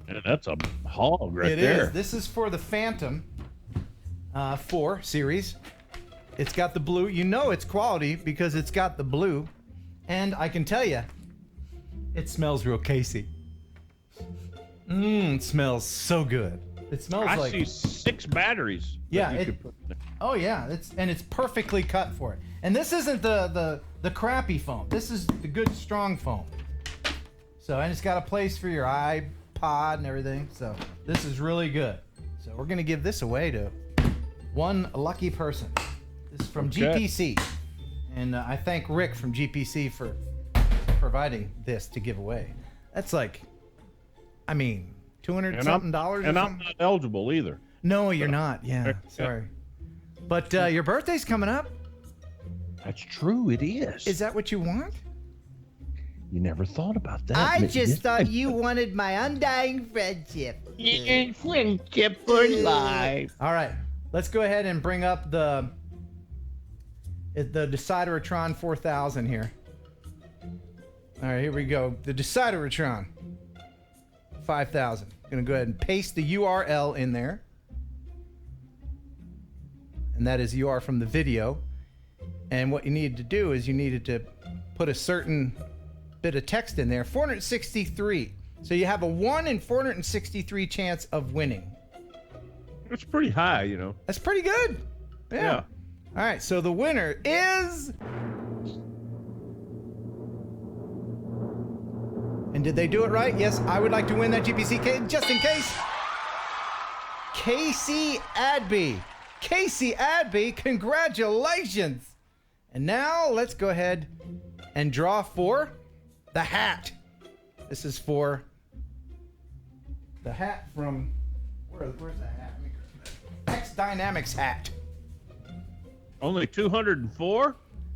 And that's a hog right there. It is. This is for the Phantom 4 series. It's got the blue. You know it's quality because it's got the blue. And I can tell you, it smells real casey. It smells so good. It smells I like... see 6 batteries. Yeah. Oh, yeah. It's perfectly cut for it. And this isn't the crappy foam. This is the good, strong foam. So, and it's got a place for your iPod and everything. So this is really good. So we're gonna give this away to one lucky person. This is from GPC, and I thank Rick from GPC for providing this to give away. That's like, I mean, $200-something dollars. And I'm not eligible either. No, you're not. Yeah, sorry. But your birthday's coming up. That's true. It is. Is that what you want? You never thought about that. I just thought you wanted my undying friendship. Friendship for life. All right, let's go ahead and bring up the Decideratron 4000 here. All right, here we go. The Decideratron 5000. Gonna go ahead and paste the URL in there, and that is URL from the video. And what you needed to do is you needed to put a certain bit of text in there. 463 So you have a 1 in 463 chance of winning. It's pretty high, you know. That's pretty good. Yeah. All right, so the winner is... And did they do it right? Yes, I would like to win that GPC just in case. Casey Adby. Casey Adby, congratulations. And now let's go ahead and draw for the hat. This is for the hat from, where's the hat? X Dynamics hat. Only 204?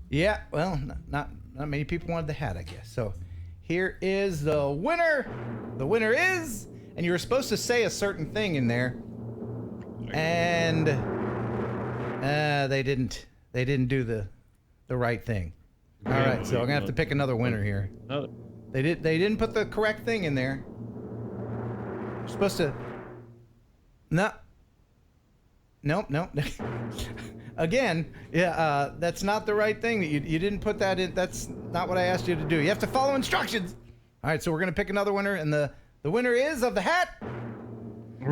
Yeah, well, not many people wanted the hat, I guess. So here is the winner. The winner is, and you were supposed to say a certain thing in there, and they didn't do the right thing. All right, so I'm gonna have to pick another winner here. They didn't put the correct thing in there. You're supposed to. No. Nope. Again, yeah, that's not the right thing. You didn't put that in. That's not what I asked you to do. You have to follow instructions. All right, so we're gonna pick another winner, and the winner is of the hat.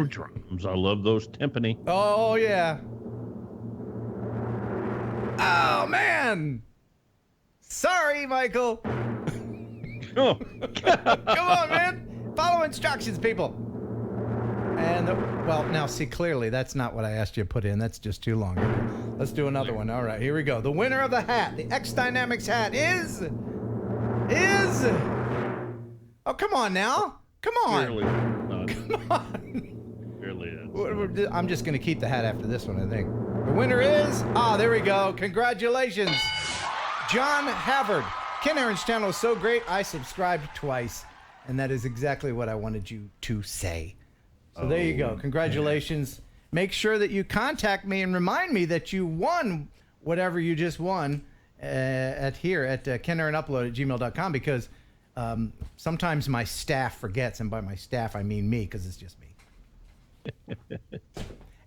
Drums. I love those timpani. Oh yeah. Oh man. Sorry, Michael. Oh. Come on, man. Follow instructions, people. And, well, now see, clearly, that's not what I asked you to put in. That's just too long. Let's do another one. All right, here we go. The winner of the hat, the X Dynamics hat is... Oh, come on now. Come on. Clearly not. Come on. Clearly is. I'm just going to keep the hat after this one, I think. The winner is... Ah, there we go. Congratulations. John Havard. Ken Heron's channel is so great, I subscribed twice. And that is exactly what I wanted you to say. So there you go. Congratulations. Make sure that you contact me and remind me that you won whatever you just won at kenheronupload@gmail.com, because sometimes my staff forgets, and by my staff I mean me, because it's just me.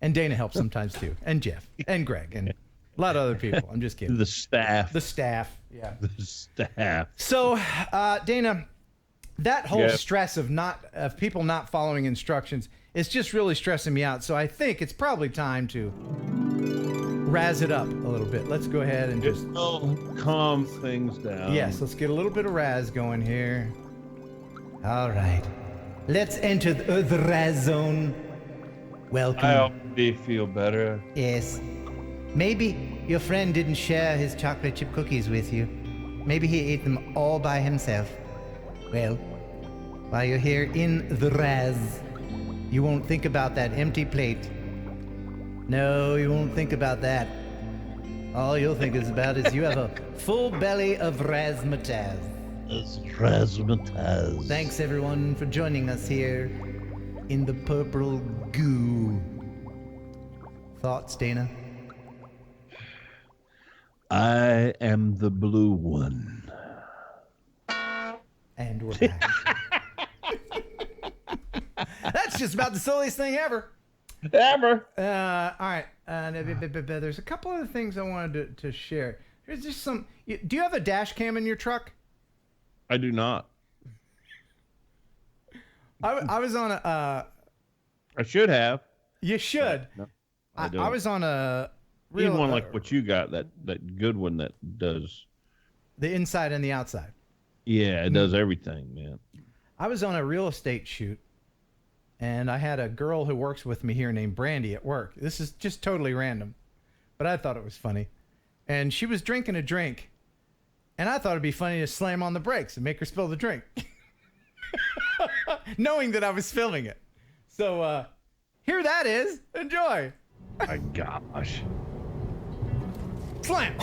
And Dana helps sometimes too, and Jeff, and Greg, and a lot of other people. I'm just kidding. The staff. The staff, yeah. The staff. So, Dana, that whole stress of people not following instructions is just really stressing me out. So I think it's probably time to razz it up a little bit. Let's go ahead and just calm things down. Yes, let's get a little bit of razz going here. All right, let's enter the razz zone. Welcome. I already feel better. Yes. Maybe your friend didn't share his chocolate chip cookies with you. Maybe he ate them all by himself. Well, while you're here in the Raz, you won't think about that empty plate. No, you won't think about that. All you'll think about is you have a full belly of razzmatazz. It's razzmatazz. Thanks, everyone, for joining us here in the purple goo. Thoughts, Dana? I am the blue one. And we're back. That's just about the silliest thing ever. Ever. All right. There's a couple other things I wanted to share. There's just some. Do you have a dash cam in your truck? I do not. I was on a. I should have. You should. No, I was on a. Real one like what you got, that good one that does the inside and the outside. Yeah, it does everything, man. I was on a real estate shoot, and I had a girl who works with me here named Brandy at work. This is just totally random, but I thought it was funny. And she was drinking a drink, and I thought it'd be funny to slam on the brakes and make her spill the drink, knowing that I was filming it. So here that is. Enjoy. My gosh. Slam.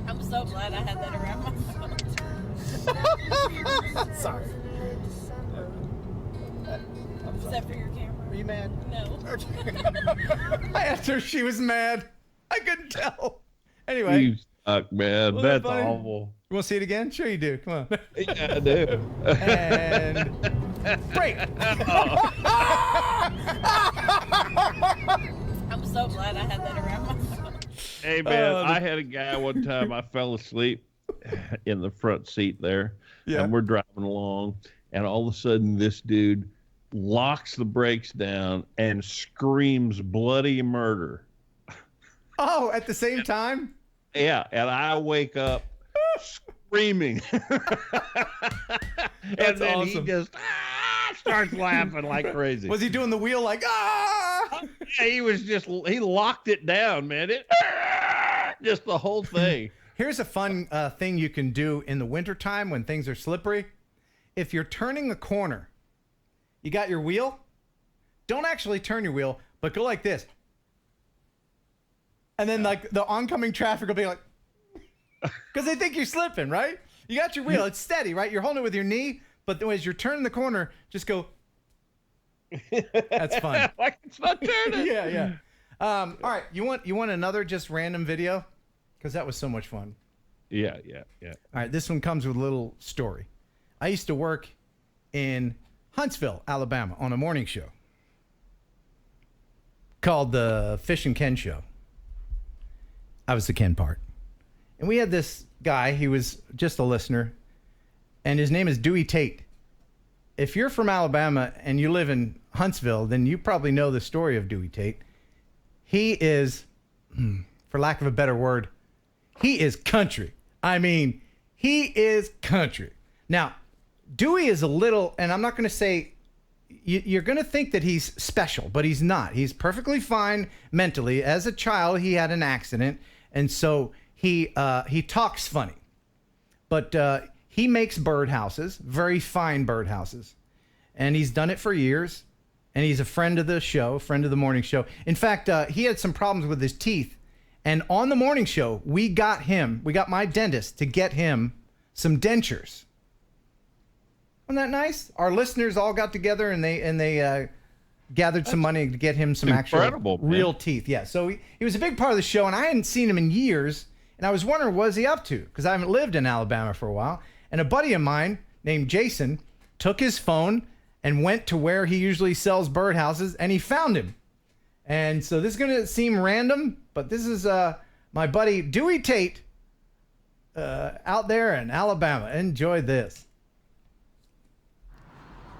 I'm so glad I had that around my phone. Sorry. Was that for your camera? Are you mad? No. I asked her if she was mad. I couldn't tell. Anyway. You suck, man. Wasn't That's that funny? awful. You want to see it again? Sure you do. Come on. Yeah, I do. And break. I'm so glad I had that around my phone. Hey, man, I had a guy one time, I fell asleep, in the front seat there. Yeah. And we're driving along, and all of a sudden this dude locks the brakes down and screams bloody murder. Oh, at the same time? Yeah, and I wake up screaming. And then awesome. he just starts laughing like crazy. Was he doing the wheel like, ah? Yeah, he locked it down, man. Just the whole thing. Here's a fun thing you can do in the wintertime when things are slippery. If you're turning a corner, you got your wheel, don't actually turn your wheel, but go like this. And then like the oncoming traffic will be like, because they think you're slipping, right? You got your wheel, it's steady, right? You're holding it with your knee, but as you're turning the corner, just go. That's fun. Like it's not turning. Yeah. All right, you want another just random video? Because that was so much fun. Yeah. All right, this one comes with a little story. I used to work in Huntsville, Alabama, on a morning show called the Fish and Ken Show. I was the Ken part. And we had this guy, he was just a listener, and his name is Dewey Tate. If you're from Alabama and you live in Huntsville, then you probably know the story of Dewey Tate. He is, for lack of a better word, he is country. I mean, he is country. Now, Dewey is a little, and I'm not going to say, you're going to think that he's special, but he's not. He's perfectly fine mentally. As a child, he had an accident, and so he talks funny. But he makes birdhouses, very fine birdhouses, and he's done it for years, and he's a friend of the show, friend of the morning show. In fact, he had some problems with his teeth. And on the morning show, we got my dentist to get him some dentures. Wasn't that nice? Our listeners all got together and they gathered some money to get him some actual real teeth. Yeah, so he was a big part of the show, and I hadn't seen him in years, and I was wondering what was he up to, because I haven't lived in Alabama for a while. And a buddy of mine named Jason took his phone and went to where he usually sells birdhouses, and he found him. And so this is going to seem random, but this is my buddy Dewey Tate out there in Alabama. Enjoy this.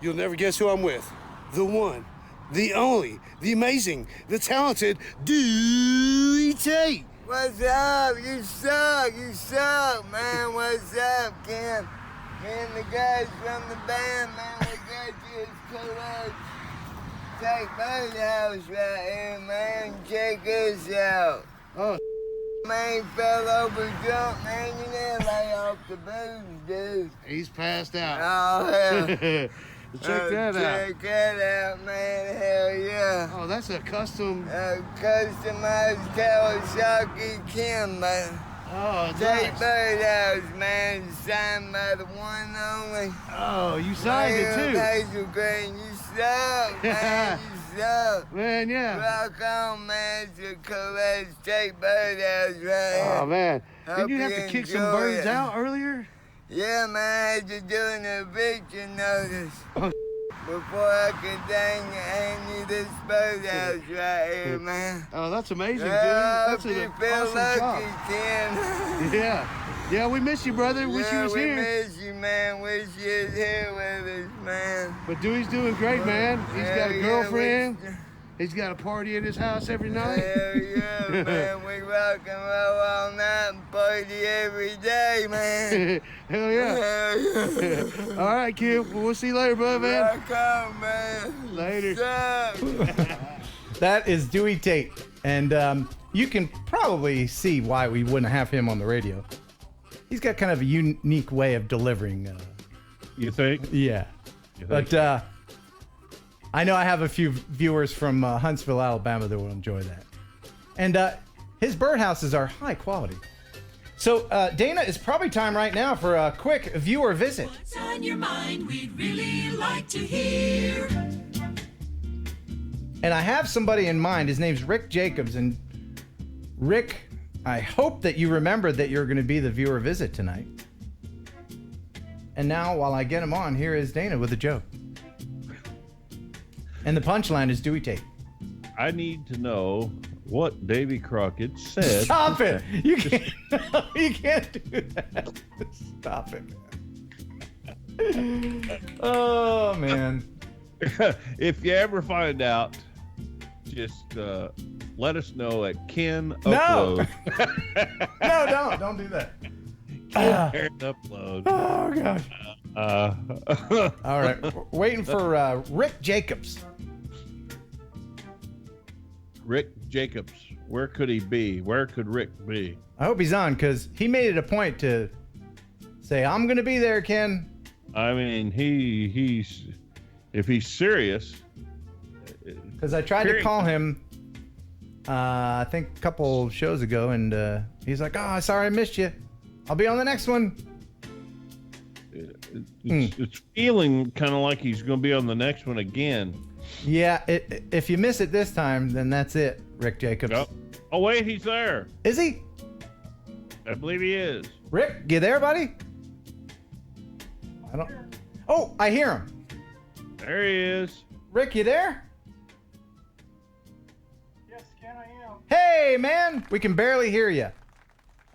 You'll never guess who I'm with. The one, the only, the amazing, the talented Dewey Tate. What's up? You suck, man. What's up, Ken? Me and the guys from the band, man, we got you as co-hosts. Take Birdhouse right here, man. Check us out. Oh, man, fell over drunk, man. You never lay off the booze, dude. He's passed out. Oh, hell. Check that out. Check that out, man. Hell yeah. Oh, that's a custom. Customized Kawasaki Kim, man. Oh, Take nice. Birdhouse, man. Signed by the one and only. Oh, you signed it too. Hazel Green, you suck, man. You suck. Man, yeah. Rock on, man. It's a cool ass Take Birdhouse right here. Oh, man. Hope Didn't you have to kick some enjoy birds it. out earlier? Yeah, man. I had to do an eviction notice. Oh, before I could hand you this birdhouse right here, man. Oh, that's amazing, dude. I That's hope you an feel awesome lucky, job. Ken. Yeah, we miss you, brother. Wish you was we here. miss you, man. Wish you was here with us, man. But Dewey's doing great, man. He's got a Hell yeah, girlfriend. He's got a party in his house every night. Hell yeah, man. We rock and roll all night and party every day, man. Hell yeah. Hell yeah. All right, kid. Well, we'll see you later, bud, man. Rock on, man. Later. That is Dewey Tate. And you can probably see why we wouldn't have him on the radio. He's got kind of a unique way of delivering. You think? Yeah. You think? But I know I have a few viewers from Huntsville, Alabama that will enjoy that. And his birdhouses are high quality. So Dana, it's probably time right now for a quick viewer visit. What's on your mind? We'd really like to hear. And I have somebody in mind. His name's Rick Jacobs. And Rick, I hope that you remember that you're going to be the viewer visit tonight. And now, while I get him on, here is Dana with a joke. And the punchline is Dewey Tate. I need to know what Davy Crockett said. Stop it! You can't do that. Stop it. Oh, man. If you ever find out, just let us know at Ken No. Upload. Don't do that. Ken Upload. Oh, gosh. All right. We're waiting for Rick Jacobs. Rick Jacobs. Where could he be? Where could Rick be? I hope he's on, because he made it a point to say, I'm going to be there, Ken. I mean, he's if he's serious. Because I tried to call him, I think a couple shows ago, and he's like, oh, sorry I missed you. I'll be on the next one. It's feeling kind of like he's going to be on the next one again. Yeah, if you miss it this time, then that's it, Rick Jacobs. Oh, wait, he's there. Is he? I believe he is. Rick, you there, buddy? I don't. Oh, I hear him. There he is. Rick, you there? Yes, Ken, I am. Hey, man, we can barely hear you.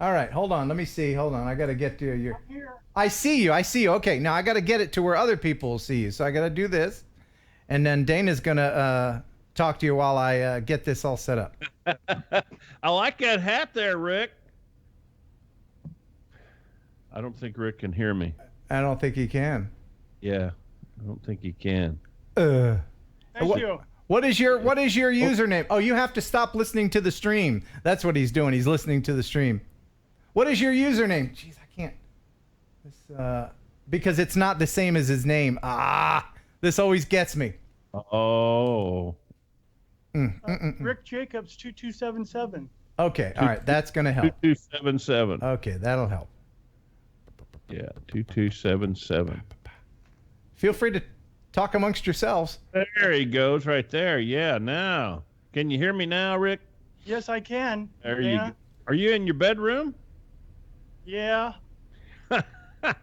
All right, hold on. Let me see. Hold on. I got to get to your. I'm here. I see you. Okay, now I got to get it to where other people will see you. So I got to do this. And then Dana's going to talk to you while I get this all set up. I like that hat there, Rick. I don't think Rick can hear me. I don't think he can. Yeah, I don't think he can. Thank you. What is your username? Oh, you have to stop listening to the stream. That's what he's doing. He's listening to the stream. What is your username? Jeez, I can't. This, because it's not the same as his name. This always gets me. Oh. Rick Jacobs 2277. Okay, all right, that's gonna help. 2277. Okay, that'll help. Yeah, 2277. Feel free to talk amongst yourselves. There he goes, right there. Yeah, now. Can you hear me now, Rick? Yes, I can. There you go. Are you in your bedroom? Yeah.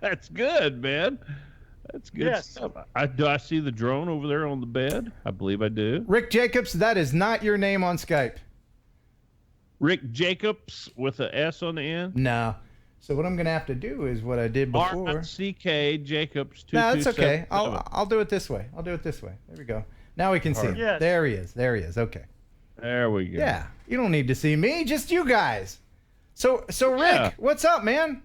That's good, man. That's good Yes. stuff. Do I see the drone over there on the bed? I believe I do. Rick Jacobs, that is not your name on Skype. Rick Jacobs with an S on the end? No. So what I'm going to have to do is what I did before. R-C-K Jacobs 2277. No, it's okay. I'll do it this way. There we go. Now we can see him. Yes. There he is. Okay. There we go. Yeah. You don't need to see me, just you guys. So Rick, what's up, man?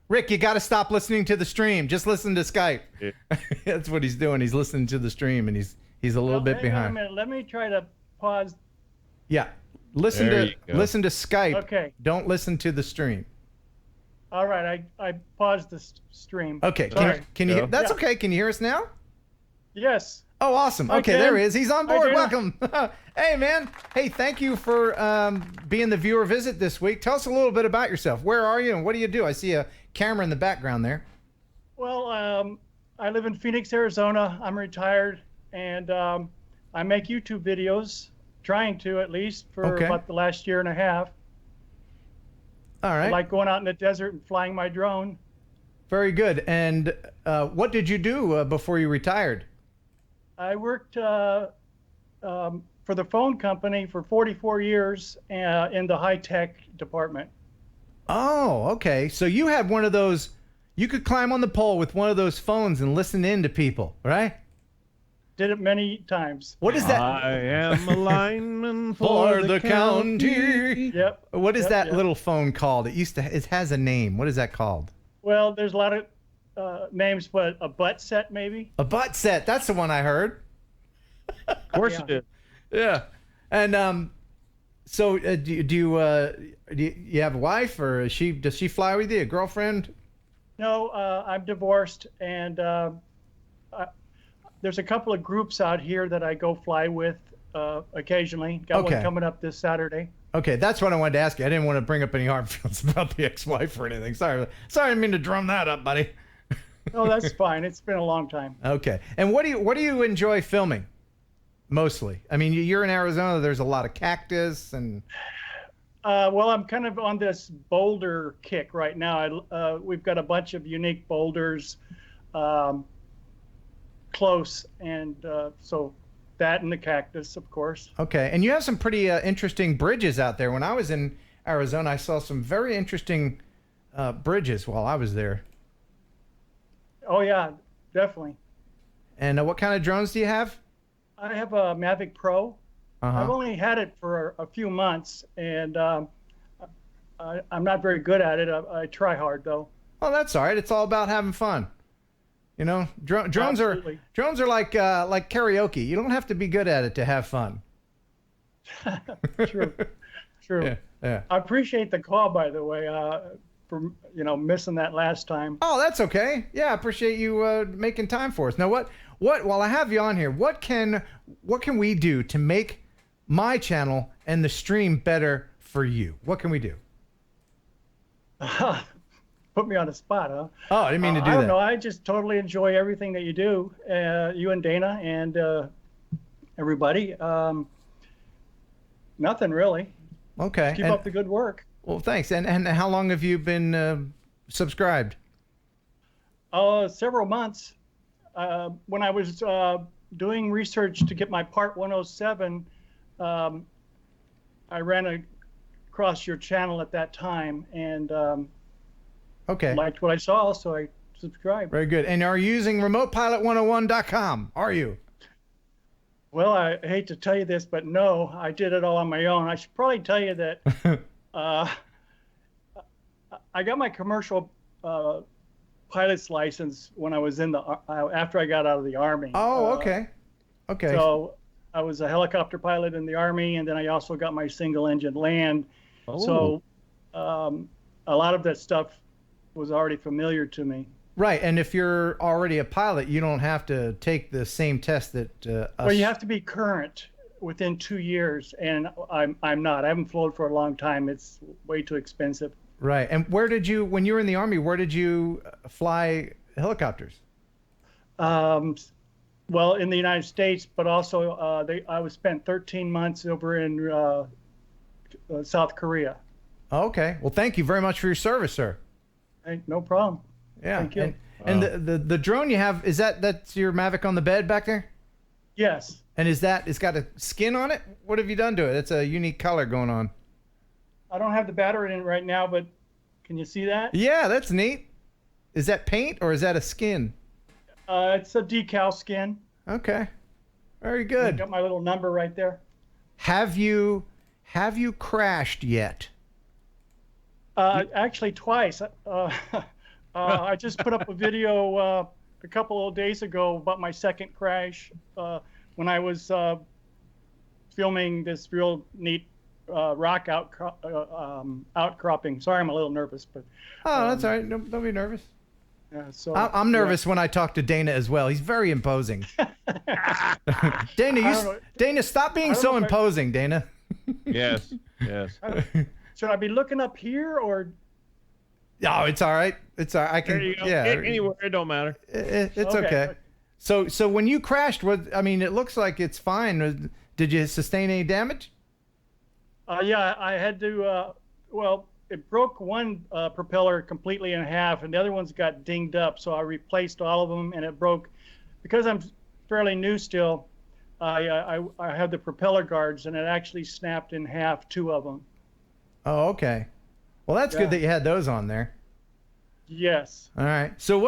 Rick, you got to stop listening to the stream. Just listen to Skype. Yeah. That's what he's doing. He's listening to the stream, and he's a little bit hang on a behind. minute. Let me try to pause. Yeah. Listen There to you go. listen to Skype. Okay. Don't listen to the stream. All right, I paused the stream. Okay. Sorry. Can you? Go. That's Yeah. okay. Can you hear us now? Yes. Oh, awesome. Hi, Okay, Ken. there he is. He's on Hi, board. Dana. Welcome. Hey, man. Hey, thank you for being the viewer visit this week. Tell us a little bit about yourself. Where are you and what do you do? I see a camera in the background there. Well, I live in Phoenix, Arizona. I'm retired, and I make YouTube videos, trying to at least, for Okay. about the last year and a half. All right. I like going out in the desert and flying my drone. Very good. And what did you do before you retired? I worked for the phone company for 44 years in the high-tech department. Oh, okay. So you had one of those, you could climb on the pole with one of those phones and listen in to people, right? Did it many times. What is that? I am a lineman for the county. Yep. What is Yep, that yep. little phone called? It has a name. What is that called? Well, there's a lot of names, but a butt set maybe. A butt set. That's the one I heard. Of course it is. Yeah. And so do you have a wife, or does she fly with you? A girlfriend? No, I'm divorced, and there's a couple of groups out here that I go fly with occasionally. Got Okay. one coming up this Saturday. Okay, that's what I wanted to ask you. I didn't want to bring up any hard feelings about the ex-wife or anything. Sorry, I didn't mean to drum that up, buddy. No, that's fine. It's been a long time. Okay. And what do you enjoy filming? Mostly. I mean, you're in Arizona. There's a lot of cactus and. Well, I'm kind of on this boulder kick right now. We've got a bunch of unique boulders close, and so that and the cactus, of course. Okay, and you have some pretty interesting bridges out there. When I was in Arizona, I saw some very interesting bridges while I was there. Oh yeah, definitely. And what kind of drones do you have? I have a Mavic Pro. Uh-huh. I've only had it for a few months, and I'm not very good at it. I try hard though. Oh, that's all right. It's all about having fun. You know, drones Absolutely. are like karaoke. You don't have to be good at it to have fun. True. Yeah. I appreciate the call, by the way, for missing that last time. Oh, that's okay. Yeah, I appreciate you making time for us. Now, what? While I have you on here, what can we do to make my channel and the stream better for you? What can we do? Put me on the spot, huh? Oh, I didn't mean to do that. I don't know. I just totally enjoy everything that you do, you and Dana and everybody. Nothing really. Okay. Just keep up the good work. Well, thanks. And how long have you been subscribed? Several months. When I was doing research to get my Part 107, I ran across your channel at that time and okay. liked what I saw, so I subscribed. Very good. And are you using remotepilot101.com? Are you? Well, I hate to tell you this, but no, I did it all on my own. I should probably tell you that I got my commercial pilot's license when I was in the after I got out of the Army. Oh, okay. Okay. So I was a helicopter pilot in the Army, and then I also got my single engine land. Oh. So a lot of that stuff was already familiar to me. Right, and if you're already a pilot, you don't have to take the same test that us... Well, you have to be current within 2 years, and I'm not. I haven't flown for a long time. It's way too expensive. Right, and when you were in the Army, where did you fly helicopters? Well, in the United States, but also I was spent 13 months over in South Korea. Okay, well, thank you very much for your service, sir. Hey, no problem. Yeah. Thank you. And the drone you have, that's your Mavic on the bed back there? Yes. And it's got a skin on it? What have you done to it? It's a unique color going on. I don't have the battery in it right now, but can you see that? Yeah, that's neat. Is that paint or is that a skin? It's a decal skin. Okay. Very good. I got my little number right there. Have you crashed yet? Actually, twice. I just put up a video a couple of days ago about my second crash when I was filming this real neat rock outcropping. Sorry, I'm a little nervous, but. Oh, that's all right. Don't be nervous. So I'm nervous when I talk to Dana as well. He's very imposing. Dana, stop being so imposing, Dana. Yes. Should I be looking up here or? No, it's all right. It's all right. I can. There you go. Yeah. Anywhere, it don't matter. It's okay. So when you crashed, it looks like it's fine. Did you sustain any damage? Yeah, I had to. Well, it broke one propeller completely in half, and the other ones got dinged up. So I replaced all of them, and it broke. Because I'm fairly new still, I have the propeller guards, and it actually snapped in half 2 of them. Oh, okay. Well, that's good that you had those on there. Yes. All right. So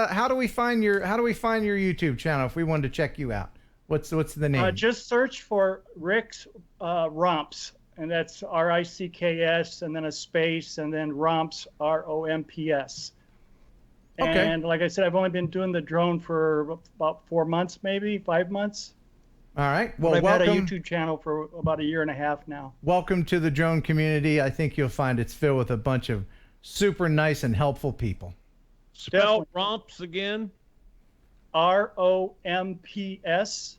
how do we find your YouTube channel if we wanted to check you out? What's the name? Just search for Rick's Romps, and that's RICKS, and then a space, and then Romps, ROMPS. Okay. And like I said, I've only been doing the drone for about 4 months, maybe 5 months. All right. Well, I've welcome. had a YouTube channel for about 1.5 years now. Welcome to the drone community. I think you'll find it's filled with a bunch of super nice and helpful people. Spell Romps again. ROMPS.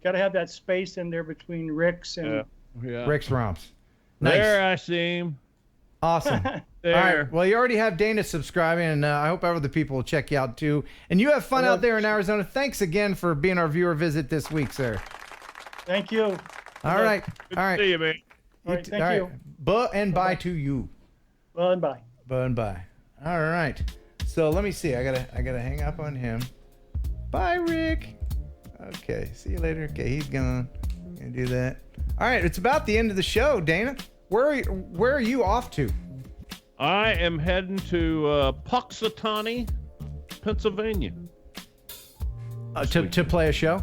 Got to have that space in there between Rick's and Rick's Romps. Nice. There, I see him. Awesome. There. All right. Well, you already have Dana subscribing, and I hope other people will check you out too. And you have fun out there in Arizona. Thanks again for being our viewer visit this week, sir. Thank you. All right. Good All right. to see you, man. All right, thank you. Bye to you. Bye and bye. Bye and bye. All right. So let me see. I gotta hang up on him. Bye, Rick. Okay. See you later. Okay, he's gone. Gonna do that. All right. It's about the end of the show, Dana. Where are you off to? I am heading to Puxatawny, Pennsylvania. To play a show?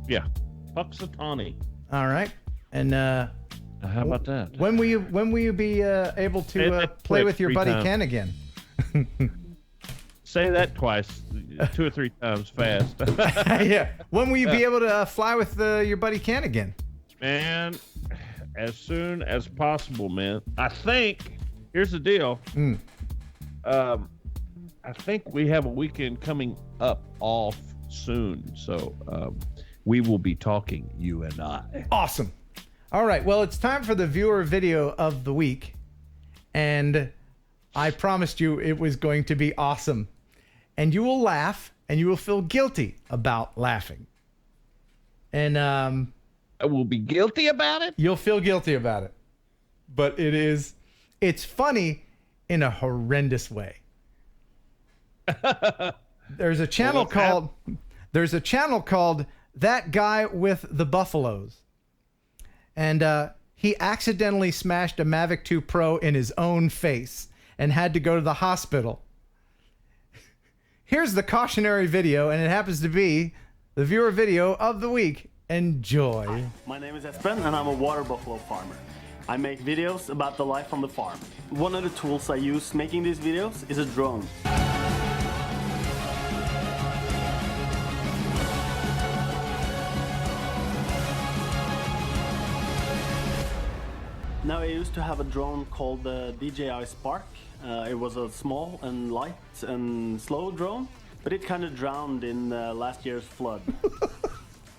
Yeah, Puxatawny. All right. And how about that? When will you be able to play with your buddy Ken again? Say that twice, 2 or 3 times fast. Yeah. When will you be able to fly with your buddy Ken again? Man, as soon as possible, man. I think. Here's the deal. I think we have a weekend coming up off soon, so we will be talking, you and I. Awesome. All right. Well, it's time for the viewer video of the week, and I promised you it was going to be awesome, and you will laugh, and you will feel guilty about laughing, and I will be guilty about it. You'll feel guilty about it, but it's funny in a horrendous way. There's a channel called That Guy with the Buffaloes. And he accidentally smashed a Mavic 2 Pro in his own face and had to go to the hospital. Here's the cautionary video, and it happens to be the viewer video of the week. Enjoy. Hi, my name is Espen, and I'm a water buffalo farmer. I make videos about the life on the farm. One of the tools I use making these videos is a drone. Now, I used to have a drone called the DJI Spark. It was a small and light and slow drone, but it kind of drowned in last year's flood.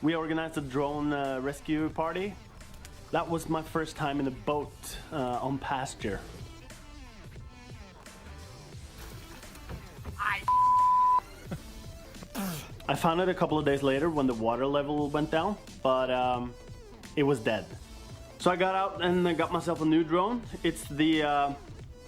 We organized a drone rescue party. That was my first time in a boat on pasture. I found it a couple of days later when the water level went down, but it was dead. So I got out and I got myself a new drone. It's the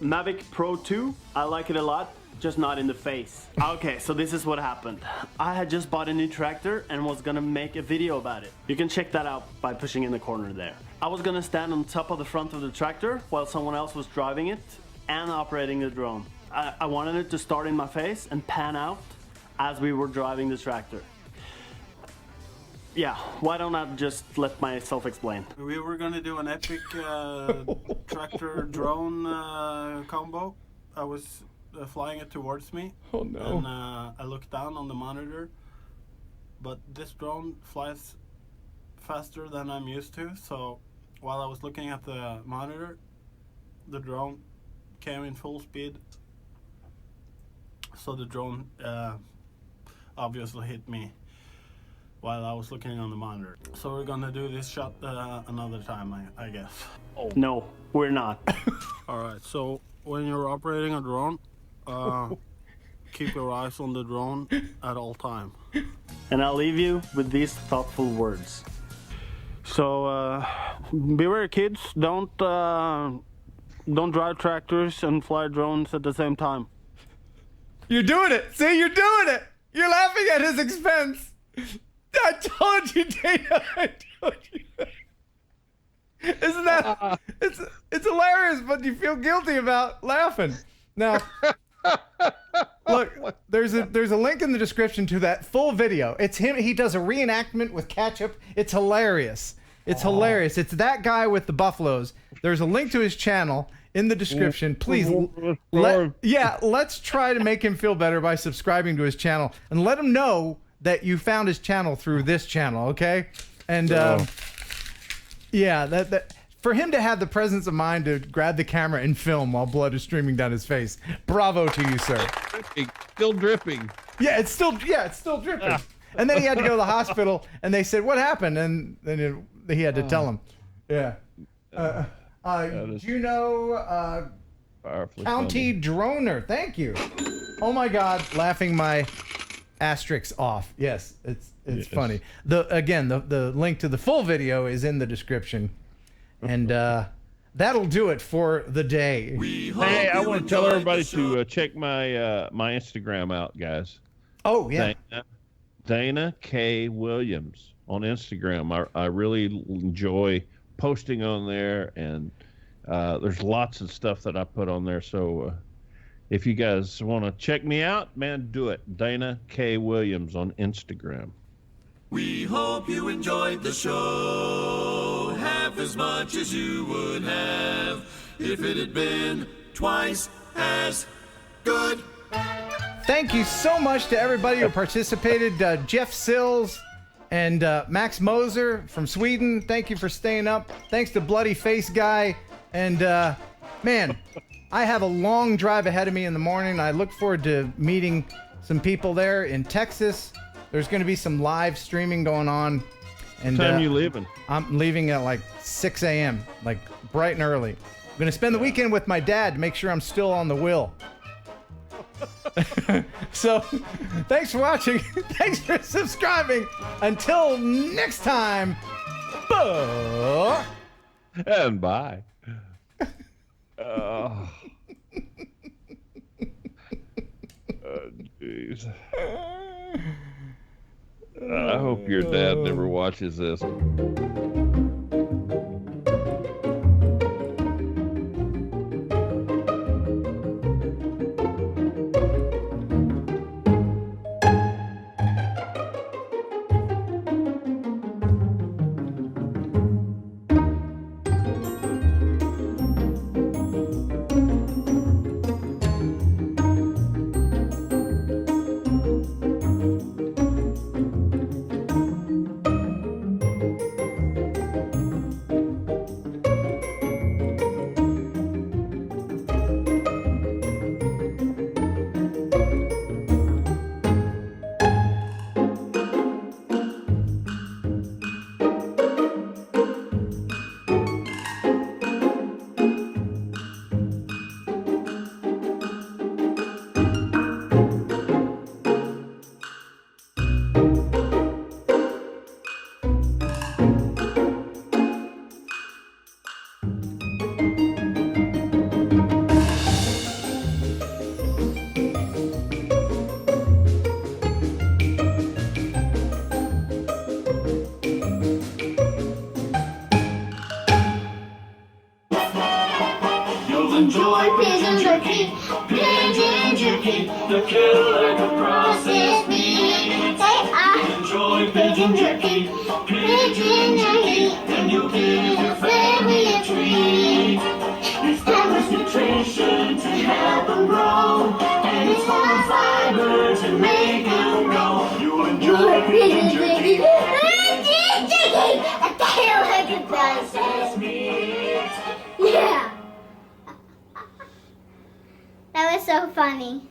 Mavic Pro 2. I like it a lot, just not in the face. Okay, so this is what happened. I had just bought a new tractor and was gonna make a video about it. You can check that out by pushing in the corner there. I was gonna stand on top of the front of the tractor while someone else was driving it and operating the drone. I wanted it to start in my face and pan out as we were driving the tractor. Yeah, why don't I just let myself explain? We were gonna do an epic tractor drone combo. I was flying it towards me. Oh no. And I looked down on the monitor, but this drone flies faster than I'm used to, so while I was looking at the monitor, the drone came in full speed, so the drone obviously hit me while I was looking on the monitor. So we're gonna do this shot another time, I guess. Oh. No, we're not. Alright, so when you're operating a drone, keep your eyes on the drone at all time. And I'll leave you with these thoughtful words. So beware, kids, don't drive tractors and fly drones at the same time. You're doing it. See, you're doing it. You're laughing at his expense. I told you, Dana. I told you. Isn't that? It's hilarious, but you feel guilty about laughing. Now, look, there's a link in the description to that full video. It's him. He does a reenactment with ketchup. It's hilarious. It's hilarious. It's That Guy with the Buffaloes. There's a link to his channel in the description. Please, let's try to make him feel better by subscribing to his channel and let him know that you found his channel through this channel, okay? And yeah, that for him to have the presence of mind to grab the camera and film while blood is streaming down his face, bravo to you, sir. Still dripping. Yeah, it's still dripping. And then he had to go to the hospital, and they said, "What happened?" And then he had to tell him. Yeah. Juno County Droner, thank you. Oh my God, laughing my asterisks off. Yes, it's funny. The link to the full video is in the description, and that'll do it for the day. Hey, I want to tell everybody to check my my Instagram out, guys. Oh yeah, Dana K. Williams on Instagram. I really enjoy posting on there and There's lots of stuff that I put on there. So if you guys want to check me out, man, do it. Dana K. Williams on Instagram. We hope you enjoyed the show half as much as you would have if it had been twice as good. Thank you so much to everybody who participated. Jeff Sills and Max Moser from Sweden, thank you for staying up. Thanks to Bloody Face Guy. And man, I have a long drive ahead of me in the morning. I look forward to meeting some people there in Texas. There's going to be some live streaming going on. And what time you leaving? I'm leaving at like 6 a.m., like bright and early. I'm going to spend the weekend with my dad to make sure I'm still on the wheel. So, thanks for watching. Thanks for subscribing. Until next time, and bye. Oh, jeez. I hope your dad never watches this. The killer could process meat. Enjoy pigeon jerky, and you'll give your family a treat. It's balanced nutrition to help them grow, and it's full of fiber to make them grow. You enjoy pigeon jerky, a killer could process meat. Yeah. That was so funny.